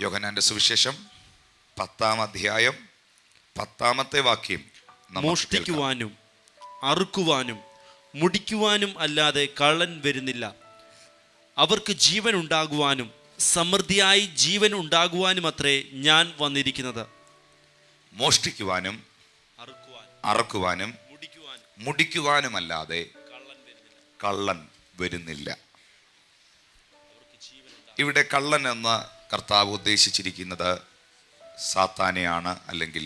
യോഹന്നാന്റെ സുവിശേഷം 10-ാം അധ്യായം 10-ാമത്തെ വാക്യം. മോഷ്ടിക്കുവാനും അറുക്കുവാനും മുടിക്കുവാനും അല്ലാതെ കള്ളൻ വരുന്നില്ല. അവർക്ക് ജീവൻ ഉണ്ടാകുവാനും സമൃദ്ധിയായി ജീവൻ ഉണ്ടാകുവാനും അത്രേ ഞാൻ വന്നിരിക്കുന്നത്. മോഷ്ടിക്കുവാനും അറുക്കുവാനും മുടിക്കുവാനുമല്ലാതെ കള്ളൻ വരുന്നില്ല. ഇവിടെ കള്ളൻ എന്ന കർത്താവ് ഉദ്ദേശിച്ചിരിക്കുന്നത് സാത്താനെയാണ്, അല്ലെങ്കിൽ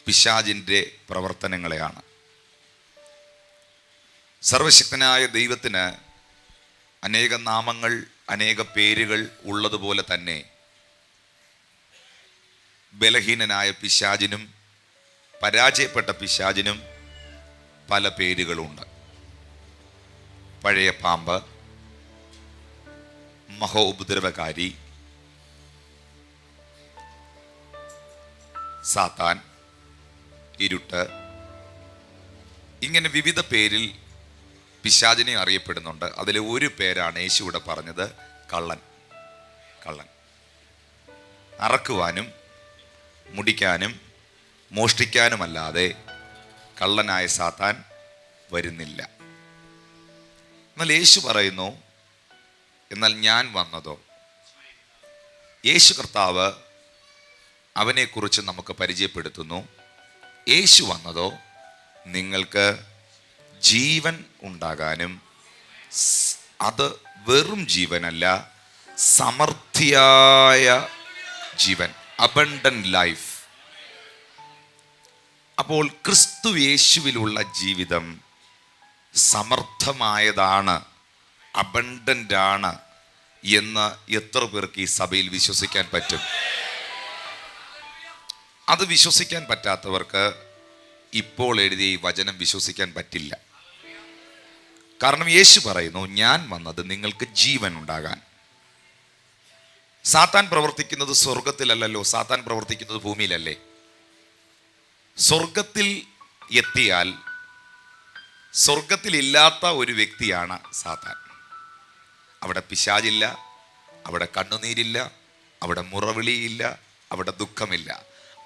പിശാചിൻ്റെ പ്രവർത്തനങ്ങളെയാണ്. സർവശക്തനായ ദൈവത്തിന് അനേക നാമങ്ങൾ, അനേക പേരുകൾ ഉള്ളതുപോലെ തന്നെ ബലഹീനനായ പിശാചിനും പരാജയപ്പെട്ട പിശാചിനും പല പേരുകളുണ്ട്. പഴയ പാമ്പ്, മഹോപദ്രവകാരി, സാത്താൻ, ഇരുട്ട്, ഇങ്ങനെ വിവിധ പേരിൽ പിശാചിനെ അറിയപ്പെടുന്നുണ്ട്. അതിലെ ഒരു പേരാണ് യേശു ഇവിടെ പറഞ്ഞത്, കള്ളൻ. കള്ളൻ അറക്കുവാനും മുടിക്കാനും മോഷ്ടിക്കാനുമല്ലാതെ കള്ളനായ സാത്താൻ വരുന്നില്ല. എന്നാൽ യേശു പറയുന്നു, എന്നാൽ ഞാൻ വന്നതോ. യേശു കർത്താവ് അവനെക്കുറിച്ച് നമുക്ക് പരിചയപ്പെടുത്തുന്നു. യേശു വന്നതോ നിങ്ങൾക്ക് ജീവൻ ഉണ്ടാകാനും, അത് വെറും ജീവനല്ല, സമൃദ്ധിയായ ജീവൻ, അബണ്ടന്റ് ലൈഫ്. അപ്പോൾ ക്രിസ്തു യേശുവിലുള്ള ജീവിതം സമർത്ഥമായതാണ്, അബണ്ടന്റ് ആണ് എന്ന് എത്ര പേർക്ക് ഈ സഭയിൽ വിശ്വസിക്കാൻ പറ്റും? അത് വിശ്വസിക്കാൻ പറ്റാത്തവർക്ക് ഇപ്പോൾ എഴുതിയ ഈ വചനം വിശ്വസിക്കാൻ പറ്റില്ല. കാരണം യേശു പറയുന്നു, ഞാൻ വന്നത് നിങ്ങൾക്ക് ജീവൻ ഉണ്ടാകാൻ. സാത്താൻ പ്രവർത്തിക്കുന്നത് സ്വർഗത്തിലല്ലല്ലോ, സാത്താൻ പ്രവർത്തിക്കുന്നത് ഭൂമിയിലല്ലേ. സ്വർഗത്തിൽ എത്തിയാൽ സ്വർഗത്തിലില്ലാത്ത ഒരു വ്യക്തിയാണ് സാത്താൻ. അവിടെ പിശാചില്ല, അവിടെ കണ്ണുനീരില്ല, അവിടെ മുറവിളിയില്ല, അവിടെ ദുഃഖമില്ല.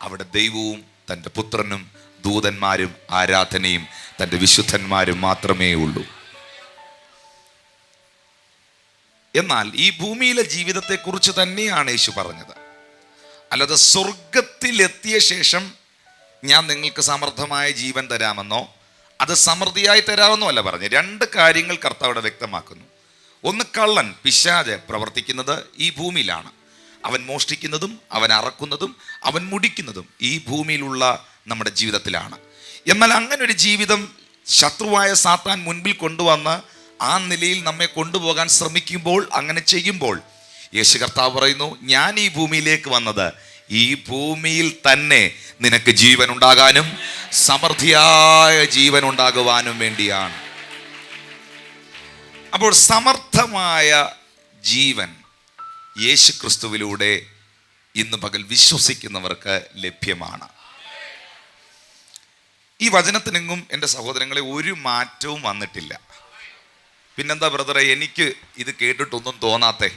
അവിടെ ദൈവവും തൻ്റെ പുത്രനും ദൂതന്മാരും ആരാധനയും തൻ്റെ വിശുദ്ധന്മാരും മാത്രമേ ഉള്ളൂ. എന്നാൽ ഈ ഭൂമിയിലെ ജീവിതത്തെക്കുറിച്ച് തന്നെയാണ് യേശു പറഞ്ഞത്. അല്ലാതെ സ്വർഗത്തിലെത്തിയ ശേഷം ഞാൻ നിങ്ങൾക്ക് സമൃദ്ധമായ ജീവൻ തരാമെന്നോ അത് സമൃദ്ധിയായി തരാമെന്നോ അല്ല പറഞ്ഞ്. രണ്ട് കാര്യങ്ങൾ കർത്താവ് അവിടെ വ്യക്തമാക്കുന്നു. ഒന്ന്, കള്ളൻ പിശാച് പ്രവർത്തിക്കുന്നത് ഈ ഭൂമിയിലാണ്. അവൻ മോഷ്ടിക്കുന്നതും അവൻ അറക്കുന്നതും അവൻ മുടിക്കുന്നതും ഈ ഭൂമിയിലുള്ള നമ്മുടെ ജീവിതത്തിലാണ്. എന്നാൽ അങ്ങനെ ഒരു ജീവിതം ശത്രുവായ സാത്താൻ മുൻപിൽ കൊണ്ടുവന്ന് ആ നിലയിൽ നമ്മെ കൊണ്ടുപോകാൻ ശ്രമിക്കുമ്പോൾ, അങ്ങനെ ചെയ്യുമ്പോൾ യേശു കർത്താവ് പറയുന്നു, ഞാൻ ഈ ഭൂമിയിലേക്ക് വന്നത് ഈ ഭൂമിയിൽ തന്നെ നിനക്ക് ജീവൻ ഉണ്ടാകാനും സമൃദ്ധിയായ ജീവൻ ഉണ്ടാകുവാനും വേണ്ടിയാണ്. അപ്പോൾ സമർത്ഥമായ ജീവൻ യേശു ക്രിസ്തുവിലൂടെ ഇന്ന് പകൽ വിശ്വസിക്കുന്നവർക്ക് ലഭ്യമാണ്. ഈ വചനത്തിനെങ്ങും എൻ്റെ സഹോദരങ്ങളെ ഒരു മാറ്റവും വന്നിട്ടില്ല. പിന്നെന്താ ബ്രദറെ എനിക്ക് ഇത് കേട്ടിട്ടൊന്നും തോന്നാത്തേ?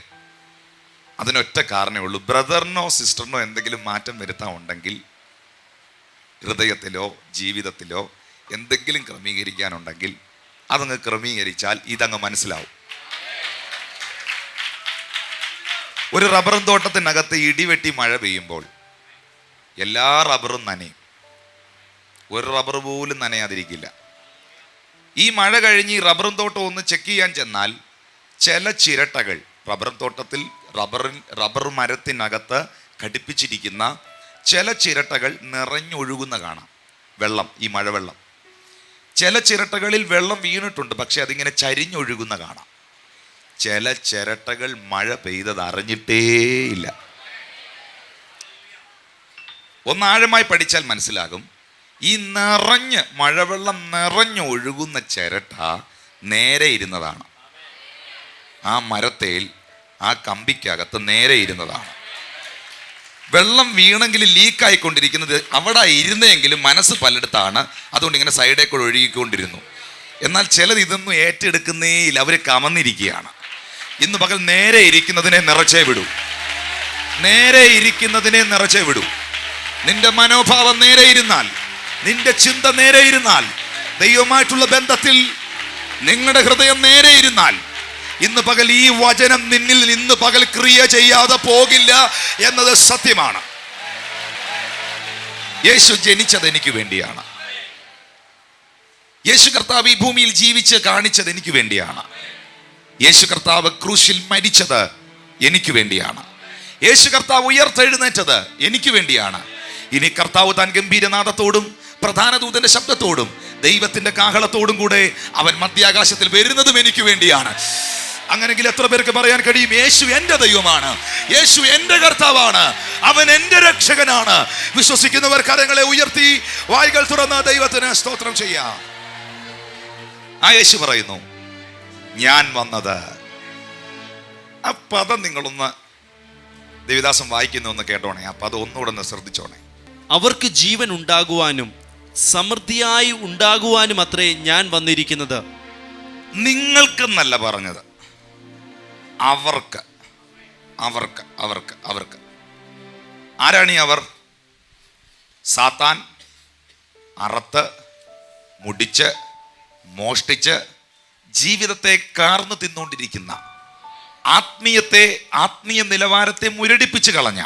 അതിനൊറ്റ കാരണമേ ഉള്ളൂ. ബ്രദറിനോ സിസ്റ്ററിനോ എന്തെങ്കിലും മാറ്റം വരുത്താനുണ്ടെങ്കിൽ, ഹൃദയത്തിലോ ജീവിതത്തിലോ എന്തെങ്കിലും ക്രമീകരിക്കാനുണ്ടെങ്കിൽ അതങ്ങ് ക്രമീകരിച്ചാൽ ഇതങ്ങ് മനസ്സിലാവും. ഒരു റബ്ബറും തോട്ടത്തിനകത്ത് ഇടിവെട്ടി മഴ പെയ്യുമ്പോൾ എല്ലാ റബ്ബറും നനയും, ഒരു റബ്ബർ പോലും നനയാതിരിക്കില്ല. ഈ മഴ കഴിഞ്ഞ് ഈ റബ്ബറും തോട്ടം ഒന്ന് ചെക്ക് ചെയ്യാൻ ചെന്നാൽ ചില ചിരട്ടകൾ, റബ്ബറും തോട്ടത്തിൽ റബ്ബർ മരത്തിനകത്ത് ഘടിപ്പിച്ചിരിക്കുന്ന ചില ചിരട്ടകൾ നിറഞ്ഞൊഴുകുന്ന കാണാം, വെള്ളം, ഈ മഴവെള്ളം. ചില ചിരട്ടകളിൽ വെള്ളം വീണിട്ടുണ്ട്, പക്ഷെ അതിങ്ങനെ ചരിഞ്ഞൊഴുകുന്ന കാണാം. ചില ചിരട്ടകൾ മഴ പെയ്തത് അറിഞ്ഞിട്ടേയില്ല. ഒന്നാഴമായി പഠിച്ചാൽ മനസ്സിലാകും, ഈ മഴവെള്ളം നിറഞ്ഞൊഴുകുന്ന ചിരട്ട നേരെ ഇരുന്നതാണ്. ആ മരത്തേൽ, ആ കമ്പിക്കകത്ത് നേരെ ഇരുന്നതാണ്. വെള്ളം വീണെങ്കിൽ ലീക്കായിക്കൊണ്ടിരിക്കുന്നത് അവിടെ ഇരുന്നെങ്കിലും മനസ്സ് പലയിടത്താണ്, അതുകൊണ്ട് ഇങ്ങനെ സൈഡേക്കൂടെ ഒഴുകിക്കൊണ്ടിരുന്നു. എന്നാൽ ചിലത് ഇതൊന്നും ഏറ്റെടുക്കുന്നേയില്ല, അവർ കമന്നിരിക്കുകയാണ്. ഇന്ന് പകൽ നേരെ ഇരിക്കുന്നതിനെ നിറച്ചേ വിടൂ. നേരെ ഇരിക്കുന്നതിനെ നിറച്ചേ വിടൂ. നിന്റെ മനോഭാവം നേരെ ഇരുന്നാൽ, നിന്റെ ചിന്ത നേരെ ഇരുന്നാൽ, ദൈവമായിട്ടുള്ള ബന്ധത്തിൽ നിങ്ങളുടെ ഹൃദയം നേരെ ഇരുന്നാൽ, ഇന്ന് പകൽ ഈ വചനം നിന്നിൽ ഇന്ന് പകൽ ക്രിയ ചെയ്യാതെ പോകില്ല എന്നത് സത്യമാണ്. യേശു ജനിച്ചത് എനിക്ക് വേണ്ടിയാണ്. യേശു കർത്താവ് ഈ ഭൂമിയിൽ ജീവിച്ച് കാണിച്ചത് എനിക്ക് വേണ്ടിയാണ്. യേശു കർത്താവ് ക്രൂശിൽ മരിച്ചത് എനിക്ക് വേണ്ടിയാണ്. യേശു കർത്താവ് ഉയർത്തെഴുന്നേറ്റത് എനിക്ക് വേണ്ടിയാണ്. ഇനി കർത്താവ് താൻ ഗംഭീരനാദത്തോടും പ്രധാന ദൂതന്റെ ശബ്ദത്തോടും ദൈവത്തിന്റെ കാഹളത്തോടും കൂടെ അവൻ മധ്യാകാശത്തിൽ വരുന്നതും എനിക്ക് വേണ്ടിയാണ്. അങ്ങനെങ്കിൽ എത്ര പേർക്ക് പറയാൻ കഴിയും, യേശു എന്റെ ദൈവമാണ്, യേശു എന്റെ കർത്താവാണ്, അവൻ എന്റെ രക്ഷകനാണ്? വിശ്വസിക്കുന്നവർ കരങ്ങളെ ഉയർത്തി വായ്കൾ തുറന്ന് ദൈവത്തിന് സ്തോത്രം ചെയ്യാം. ആ യേശു പറയുന്നു, ഞാൻ വന്നത്. ആ പദം നിങ്ങളൊന്ന് ദേവദാസം വായിക്കുന്ന ഒന്ന് കേട്ടോണേ. ആ പദം ഒന്നുകൂടെ ഒന്ന് ശ്രദ്ധിച്ചോണേ. അവർക്ക് ജീവൻ ഉണ്ടാകുവാനും സമൃദ്ധിയായി ഉണ്ടാകുവാനും അത്രേ ഞാൻ വന്നിരിക്കുന്നത്. നിങ്ങൾക്കെന്നല്ല പറഞ്ഞത്, അവർക്ക്. അവർക്ക് അവർക്ക് അവർക്ക് ആരാണ് ഈ അവർ? സാത്താൻ അറത്ത് മുടിച്ച് മോഷ്ടിച്ച് ജീവിതത്തെ കാർന്നു തിന്നുകൊണ്ടിരിക്കുന്ന, ആത്മീയ നിലവാരത്തെ മുരടിപ്പിച്ച് കളഞ്ഞ,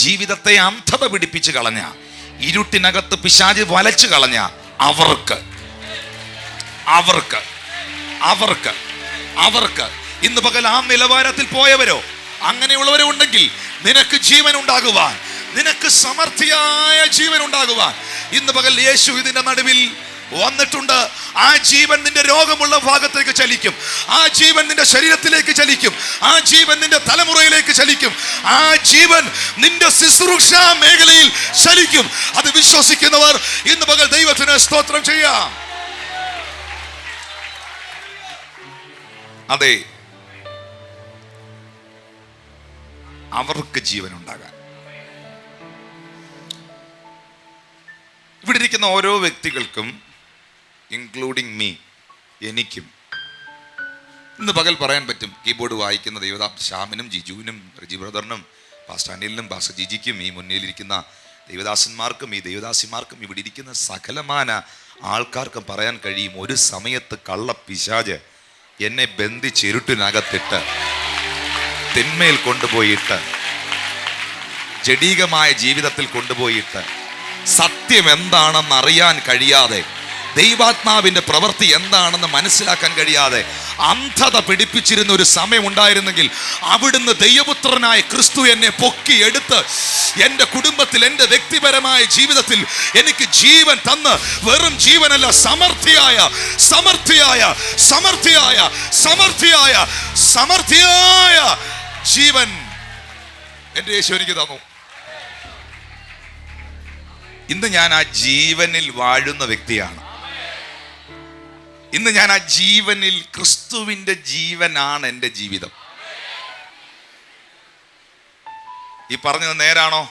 ജീവിതത്തെ അന്ധത പിടിപ്പിച്ച് കളഞ്ഞ, ഇരുട്ടിനകത്ത് പിശാച് വലച്ചു കളഞ്ഞ അവർക്ക് അവർക്ക് അവർക്ക് അവർക്ക് ഇന്ന് പകൽ ആ നിലവാരത്തിൽ പോയവരോ അങ്ങനെയുള്ളവരോ ഉണ്ടെങ്കിൽ നിനക്ക് ജീവൻ ഉണ്ടാകുവാൻ, നിനക്ക് സമൃദ്ധിയായ ജീവൻ ഉണ്ടാകുവാൻ ഇന്ന് പകൽ യേശു ഇതിന്റെ നടുവിൽ വന്നിട്ടുണ്ട്. ആ ജീവൻ നിന്റെ രോഗമുള്ള ഭാഗത്തേക്ക് ചലിക്കും, ആ ജീവൻ നിന്റെ ശരീരത്തിലേക്ക് ചലിക്കും, ആ ജീവൻ നിന്റെ തലമുറയിലേക്ക് ചലിക്കും, ആ ജീവൻ നിന്റെ ശുശ്രൂഷ മേഖലയിൽ ചലിക്കും. അത് വിശ്വസിക്കുന്നവർ ഇന്ന് പകൽ ദൈവത്തിന് സ്തോത്രം ചെയ്യാം. അതെ, അവർക്ക് ജീവൻ ഉണ്ടാകാൻ. ഇവിടെ ഇരിക്കുന്ന ഓരോ വ്യക്തികൾക്കും, ഇൻക്ലൂഡിങ് മീ, എനിക്കും ഇന്ന് പകൽ പറയാൻ പറ്റും. കീബോർഡ് വായിക്കുന്ന ശ്യാമിനും ജിജുവിനും റിജി ബ്രദറിനും പാസ്റ്റർ അനിലിനും പാസ്റ്റർ ജിജിക്കും ഈ മുന്നിലിരിക്കുന്ന ദൈവദാസന്മാർക്കും ഈ ദൈവദാസിമാർക്കും ഇവിടെ ഇരിക്കുന്ന സകലമാന ആൾക്കാർക്കും പറയാൻ കഴിയും, ഒരു സമയത്ത് കള്ള പിശാച് എന്നെ ബന്ധിച്ചിരുട്ടിനകത്തിട്ട് തിന്മയിൽ കൊണ്ടുപോയിട്ട്, ജഡീകമായ ജീവിതത്തിൽ കൊണ്ടുപോയിട്ട്, സത്യം എന്താണെന്ന് അറിയാൻ കഴിയാതെ, ദൈവാത്മാവിന്റെ പ്രവൃത്തി എന്താണെന്ന് മനസ്സിലാക്കാൻ കഴിയാതെ അന്ധത പിടിപ്പിച്ചിരുന്ന ഒരു സമയം ഉണ്ടായിരുന്നെങ്കിൽ അവിടുന്ന് ദൈവപുത്രനായ ക്രിസ്തു എന്നെ പൊക്കി എടുത്ത് എൻ്റെ കുടുംബത്തിൽ, എൻ്റെ വ്യക്തിപരമായ ജീവിതത്തിൽ എനിക്ക് ജീവൻ തന്ന്, വെറും ജീവനല്ല, സമൃദ്ധിയായ സമൃദ്ധിയായ സമൃദ്ധിയായ സമൃദ്ധിയായ സമൃദ്ധിയായ ജീവൻ എൻ്റെ യേശു എനിക്ക് തന്നു. ഇന്ന് ഞാൻ ആ ജീവനിൽ വാഴുന്ന വ്യക്തിയാണ്. ഇന്ന് ഞാൻ ആ ജീവനിൽ, ക്രിസ്തുവിൻ്റെ ജീവനാണ് എൻ്റെ ജീവിതം. ഈ പറഞ്ഞത് നേരാണോ?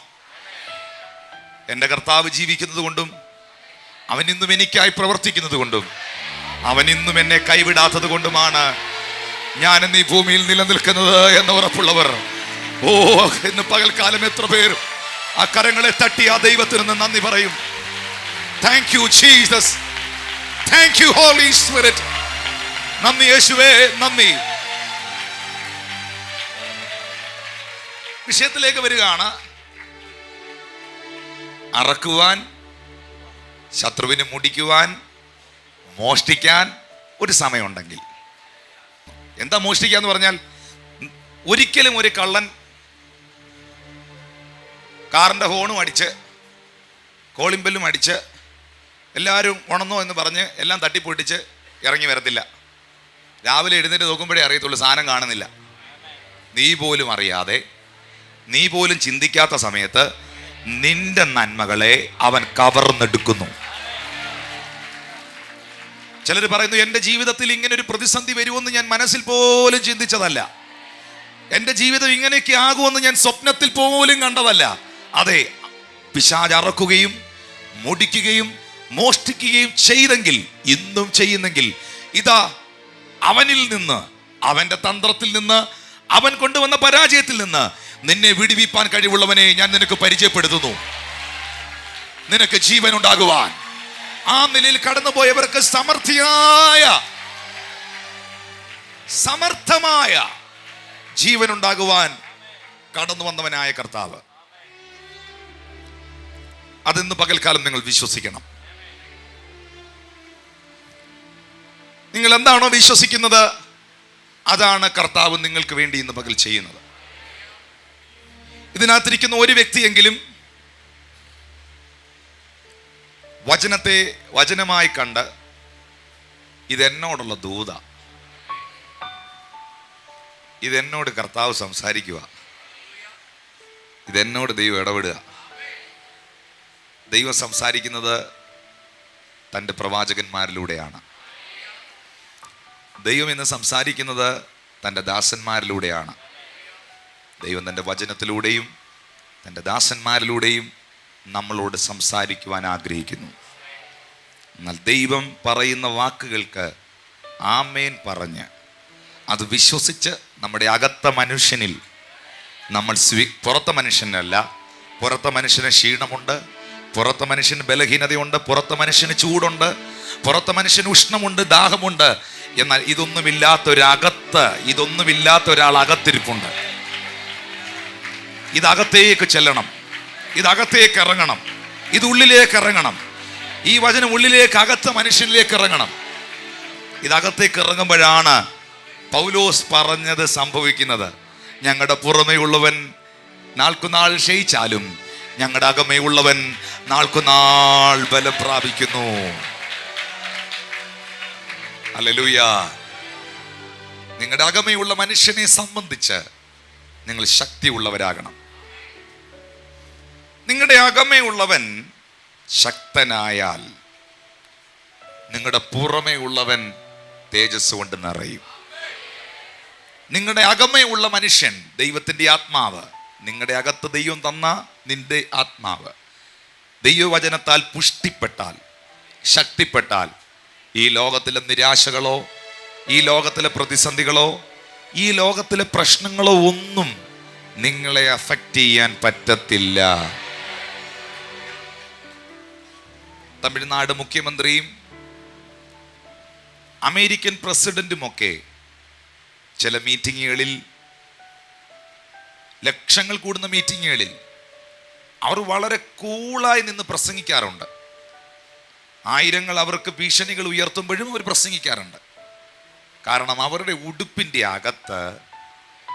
എൻ്റെ കർത്താവ് ജീവിക്കുന്നത് കൊണ്ടും അവൻ ഇന്നും എനിക്കായി പ്രവർത്തിക്കുന്നത് കൊണ്ടും അവൻ ഇന്നും എന്നെ കൈവിടാത്തത് കൊണ്ടുമാണ് ഞാൻ ഇന്ന് ഈ ഭൂമിയിൽ നിലനിൽക്കുന്നത് എന്ന് ഉറപ്പുള്ളവർ, ഓ ഇന്ന് പകൽക്കാലം എത്ര പേർ ആ കരങ്ങളെ തട്ടി ആ ദൈവത്തിന് നന്ദി പറയും. Thank you Jesus, thank you Holy Spirit. നന്ദി യേശുവേ, നന്ദി. വിഷയത്തിലേക്ക് വരികയാണ്. അറക്കുവാൻ, ശത്രുവിനെ മുടിക്കുവാൻ, മോഷ്ടിക്കാൻ ഒരു സമയമുണ്ടെങ്കിൽ. എന്താ മോഷ്ടിക്കാന്ന് പറഞ്ഞാൽ, ഒരിക്കലും ഒരു കള്ളൻ കാറിൻ്റെ ഹോണും അടിച്ച് കോളിംബെല്ലും അടിച്ച് എല്ലാവരും ഉണന്നോ എന്ന് പറഞ്ഞ് എല്ലാം തട്ടിപ്പൊട്ടിച്ച് ഇറങ്ങി വരത്തില്ല. രാവിലെ എഴുന്നേറ്റ് നോക്കുമ്പോഴേ അറിയത്തുള്ളൂ സാധനം കാണുന്നില്ല. നീ പോലും അറിയാതെ, നീ പോലും ചിന്തിക്കാത്ത സമയത്ത് നിന്റെ നന്മകളെ അവൻ കവർന്നെടുക്കുന്നു. ചിലർ പറയുന്നു, എൻ്റെ ജീവിതത്തിൽ ഇങ്ങനെ ഒരു പ്രതിസന്ധി വരുമെന്ന് ഞാൻ മനസ്സിൽ പോലും ചിന്തിച്ചതല്ല, എൻ്റെ ജീവിതം ഇങ്ങനെയൊക്കെ ആകുമെന്ന് ഞാൻ സ്വപ്നത്തിൽ പോലും കണ്ടതല്ല. അതെ, പിശാച് അറക്കുകയും മുടിക്കുകയും മോഷ്ടിക്കുകയും ചെയ്തെങ്കിൽ, ഇന്നും ചെയ്യുന്നെങ്കിൽ, ഇതാ അവനിൽ നിന്ന്, അവൻ്റെ തന്ത്രത്തിൽ നിന്ന്, അവൻ കൊണ്ടുവന്ന പരാജയത്തിൽ നിന്ന് നിന്നെ വിടുവിപ്പാൻ കഴിവുള്ളവനെ ഞാൻ നിനക്ക് പരിചയപ്പെടുത്തുന്നു. നിനക്ക് ജീവൻ ഉണ്ടാകുവാൻ ആ നിലയിൽ കടന്നുപോയവർക്ക് സമർത്ഥമായ ജീവൻ ഉണ്ടാകുവാൻ കടന്നു വന്നവനായ കർത്താവ്. അതിന്ന് പകൽക്കാലം നിങ്ങൾ വിശ്വസിക്കണം. നിങ്ങൾ എന്താണോ വിശ്വസിക്കുന്നത് അതാണ് കർത്താവ് നിങ്ങൾക്ക് വേണ്ടി ഇന്ന് പകൽ ചെയ്യുന്നത്. ഇതിനകത്തിരിക്കുന്ന ഒരു വ്യക്തിയെങ്കിലും വചനത്തെ വചനമായി കണ്ട് ഇതെന്നോടുള്ള ദൂത, ഇതെന്നോട് കർത്താവ് സംസാരിക്കുക, ഇതെന്നോട് ദൈവം ഇടപെടുക. ദൈവം സംസാരിക്കുന്നത് തൻ്റെ പ്രവാചകന്മാരിലൂടെയാണ്. ദൈവം ഇന്ന് സംസാരിക്കുന്നത് തൻ്റെ ദാസന്മാരിലൂടെയാണ്. ദൈവം തൻ്റെ വചനത്തിലൂടെയും തൻ്റെ ദാസന്മാരിലൂടെയും നമ്മളോട് സംസാരിക്കുവാൻ ആഗ്രഹിക്കുന്നു. എന്നാൽ ദൈവം പറയുന്ന വാക്കുകൾക്ക് ആമേൻ പറഞ്ഞ് അത് വിശ്വസിച്ച് നമ്മുടെ അകത്ത മനുഷ്യനിൽ നമ്മൾ പുറത്തെ മനുഷ്യനല്ല, പുറത്തെ മനുഷ്യന് ക്ഷീണമുണ്ട്, പുറത്തെ മനുഷ്യന് ബലഹീനതയുണ്ട്, പുറത്തെ മനുഷ്യന് ചൂടുണ്ട്, പുറത്തെ മനുഷ്യന് ഉഷ്ണമുണ്ട്, ദാഹമുണ്ട്. എന്നാൽ ഇതൊന്നുമില്ലാത്ത ഒരാൾ അകത്തിരിപ്പുണ്ട്. ഇതകത്തേക്ക് ചെല്ലണം, ഇതകത്തേക്ക് ഇറങ്ങണം, ഇത് ഉള്ളിലേക്ക് ഇറങ്ങണം. ഈ വചനം ഉള്ളിലേക്ക്, അകത്ത മനുഷ്യനിലേക്ക് ഇറങ്ങണം. ഇതകത്തേക്ക് ഇറങ്ങുമ്പോഴാണ് പൗലോസ് പറഞ്ഞത് സംഭവിക്കുന്നത്. ഞങ്ങളുടെ പുറമേ ഉള്ളവൻ നാൾക്കുനാൾ ക്ഷയിച്ചാലും ഞങ്ങളുടെ അകമേ ഉള്ളവൻ നാൾക്കുനാൾ ബലം പ്രാപിക്കുന്നു. ഹല്ലേലൂയ. നിങ്ങളുടെ അകമയുള്ള മനുഷ്യനെ സംബന്ധിച്ച് നിങ്ങൾ ശക്തിയുള്ളവരാകണം. നിങ്ങളുടെ അകമയുള്ളവൻ ശക്തനായാൽ നിങ്ങളുടെ പുറമേ ഉള്ളവൻ തേജസ് കൊണ്ട് നിറയും. നിങ്ങളുടെ അകമയുള്ള മനുഷ്യൻ, ദൈവത്തിൻ്റെ ആത്മാവ്, നിങ്ങളുടെ അകത്ത് ദൈവം തന്ന നിന്റെ ആത്മാവ് ദൈവവചനത്താൽ പുഷ്ടിപ്പെട്ടാൽ, ശക്തിപ്പെട്ടാൽ, ഈ ലോകത്തിലെ നിരാശകളോ, ഈ ലോകത്തിലെ പ്രതിസന്ധികളോ, ഈ ലോകത്തിലെ പ്രശ്നങ്ങളോ ഒന്നും നിങ്ങളെ അഫക്റ്റ് ചെയ്യാൻ പറ്റത്തില്ല. തമിഴ്നാട് മുഖ്യമന്ത്രിയും അമേരിക്കൻ പ്രസിഡന്റുമൊക്കെ ചില മീറ്റിങ്ങുകളിൽ, ലക്ഷങ്ങൾ കൂടുന്ന മീറ്റിങ്ങുകളിൽ അവർ വളരെ കൂളായി നിന്ന് പ്രസംഗിക്കാറുണ്ട്. ആയിരങ്ങൾ അവർക്ക് ഭീഷണികൾ ഉയർത്തുമ്പോഴും അവർ പ്രസംഗിക്കാറുണ്ട്. കാരണം അവരുടെ ഉടുപ്പിൻ്റെ അകത്ത്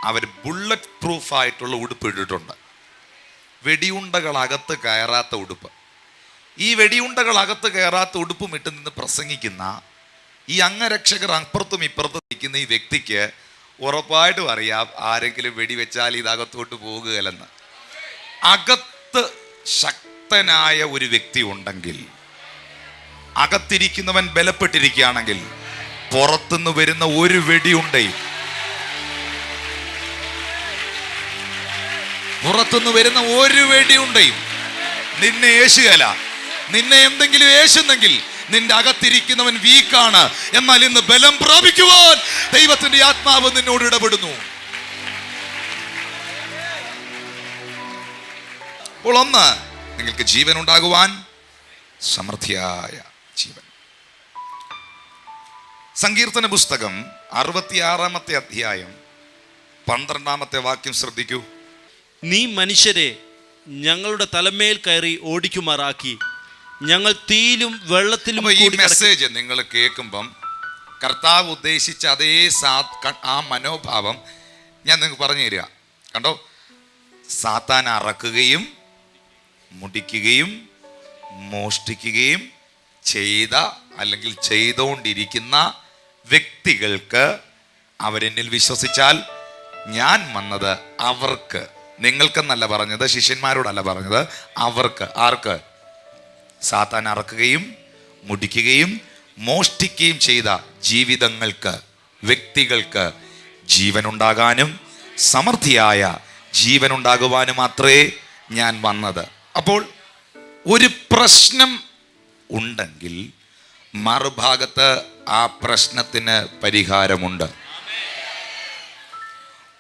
അവർ ബുള്ളറ്റ് പ്രൂഫായിട്ടുള്ള ഉടുപ്പ് ഇട്ടിട്ടുണ്ട്. വെടിയുണ്ടകൾ അകത്ത് കയറാത്ത ഉടുപ്പ്. ഈ വെടിയുണ്ടകൾ അകത്ത് കയറാത്ത ഉടുപ്പും ഇട്ട് നിന്ന് പ്രസംഗിക്കുന്ന ഈ അംഗരക്ഷകർ അപ്പുറത്തും ഇപ്പുറത്തും നിൽക്കുന്ന ഈ വ്യക്തിക്ക് ഉറപ്പായിട്ടും അറിയാം ആരെങ്കിലും വെടിവെച്ചാൽ ഇതകത്തോട്ട് പോകുകയല്ലെന്ന്. അകത്ത് ശക്തനായ ഒരു വ്യക്തി ഉണ്ടെങ്കിൽ, അകത്തിരിക്കുന്നവൻ ബലപ്പെട്ടിരിക്കുകയാണെങ്കിൽ, പുറത്തുനിന്ന് വരുന്ന ഒരു വെടിയുണ്ടയും, പുറത്തുനിന്ന് വരുന്ന ഒരു വെടിയുണ്ടയും നിന്നെ യേശുകല. നിന്നെ എന്തെങ്കിലും യേശുന്നെങ്കിൽ നിന്റെ അകത്തിരിക്കുന്നവൻ വീക്കാണ്. എന്നാൽ ഇന്ന് ബലം പ്രാപിക്കുവാൻ ദൈവത്തിന്റെ ആത്മാവ് നിന്നോട് ഇടപെടുന്നു. അപ്പോൾ ഒന്ന്, നിങ്ങൾക്ക് ജീവൻ ഉണ്ടാകുവാൻ സമൃദ്ധിയായ ജീവൻ. സങ്കീർത്തന പുസ്തകം 66-ാമത്തെ അധ്യായം 12-ാമത്തെ വാക്യം ശ്രദ്ധിക്കൂ. നീ മനുഷ്യരെ ഞങ്ങളുടെ തലമേൽ കയറി ഓടിക്കുമാറാക്കി, ഞങ്ങൾ തീയിലും വെള്ളത്തിലും. ഈ മെസ്സേജ് നിങ്ങൾ കേൾക്കുമ്പം കർത്താവ് ഉദ്ദേശിച്ച അതേ ആ മനോഭാവം ഞാൻ നിങ്ങൾക്ക് പറഞ്ഞു തരിക. കണ്ടോ, സാത്താൻ അറക്കുകയും മുടിക്കുകയും മോഷ്ടിക്കുകയും അല്ലെങ്കിൽ ചെയ്തുകൊണ്ടിരിക്കുന്ന വ്യക്തികൾക്ക് അവരെന്നിൽ വിശ്വസിച്ചാൽ ഞാൻ വന്നത് അവർക്ക്, നിങ്ങൾക്കെന്നല്ല പറഞ്ഞത്, ശിഷ്യന്മാരോടല്ല പറഞ്ഞത്, അവർക്ക്. ആർക്ക്? സാത്താൻ അറക്കുകയും മുടിക്കുകയും മോഷ്ടിക്കുകയും ചെയ്ത ജീവിതങ്ങൾക്ക്, വ്യക്തികൾക്ക് ജീവനുണ്ടാകാനും സമൃദ്ധിയായ ജീവനുണ്ടാകുവാനും മാത്രമേ ഞാൻ വന്നത്. അപ്പോൾ ഒരു പ്രശ്നം ഉണ്ടെങ്കിൽ മറുഭാഗത്ത് ആ പ്രശ്നത്തിന് പരിഹാരമുണ്ട്.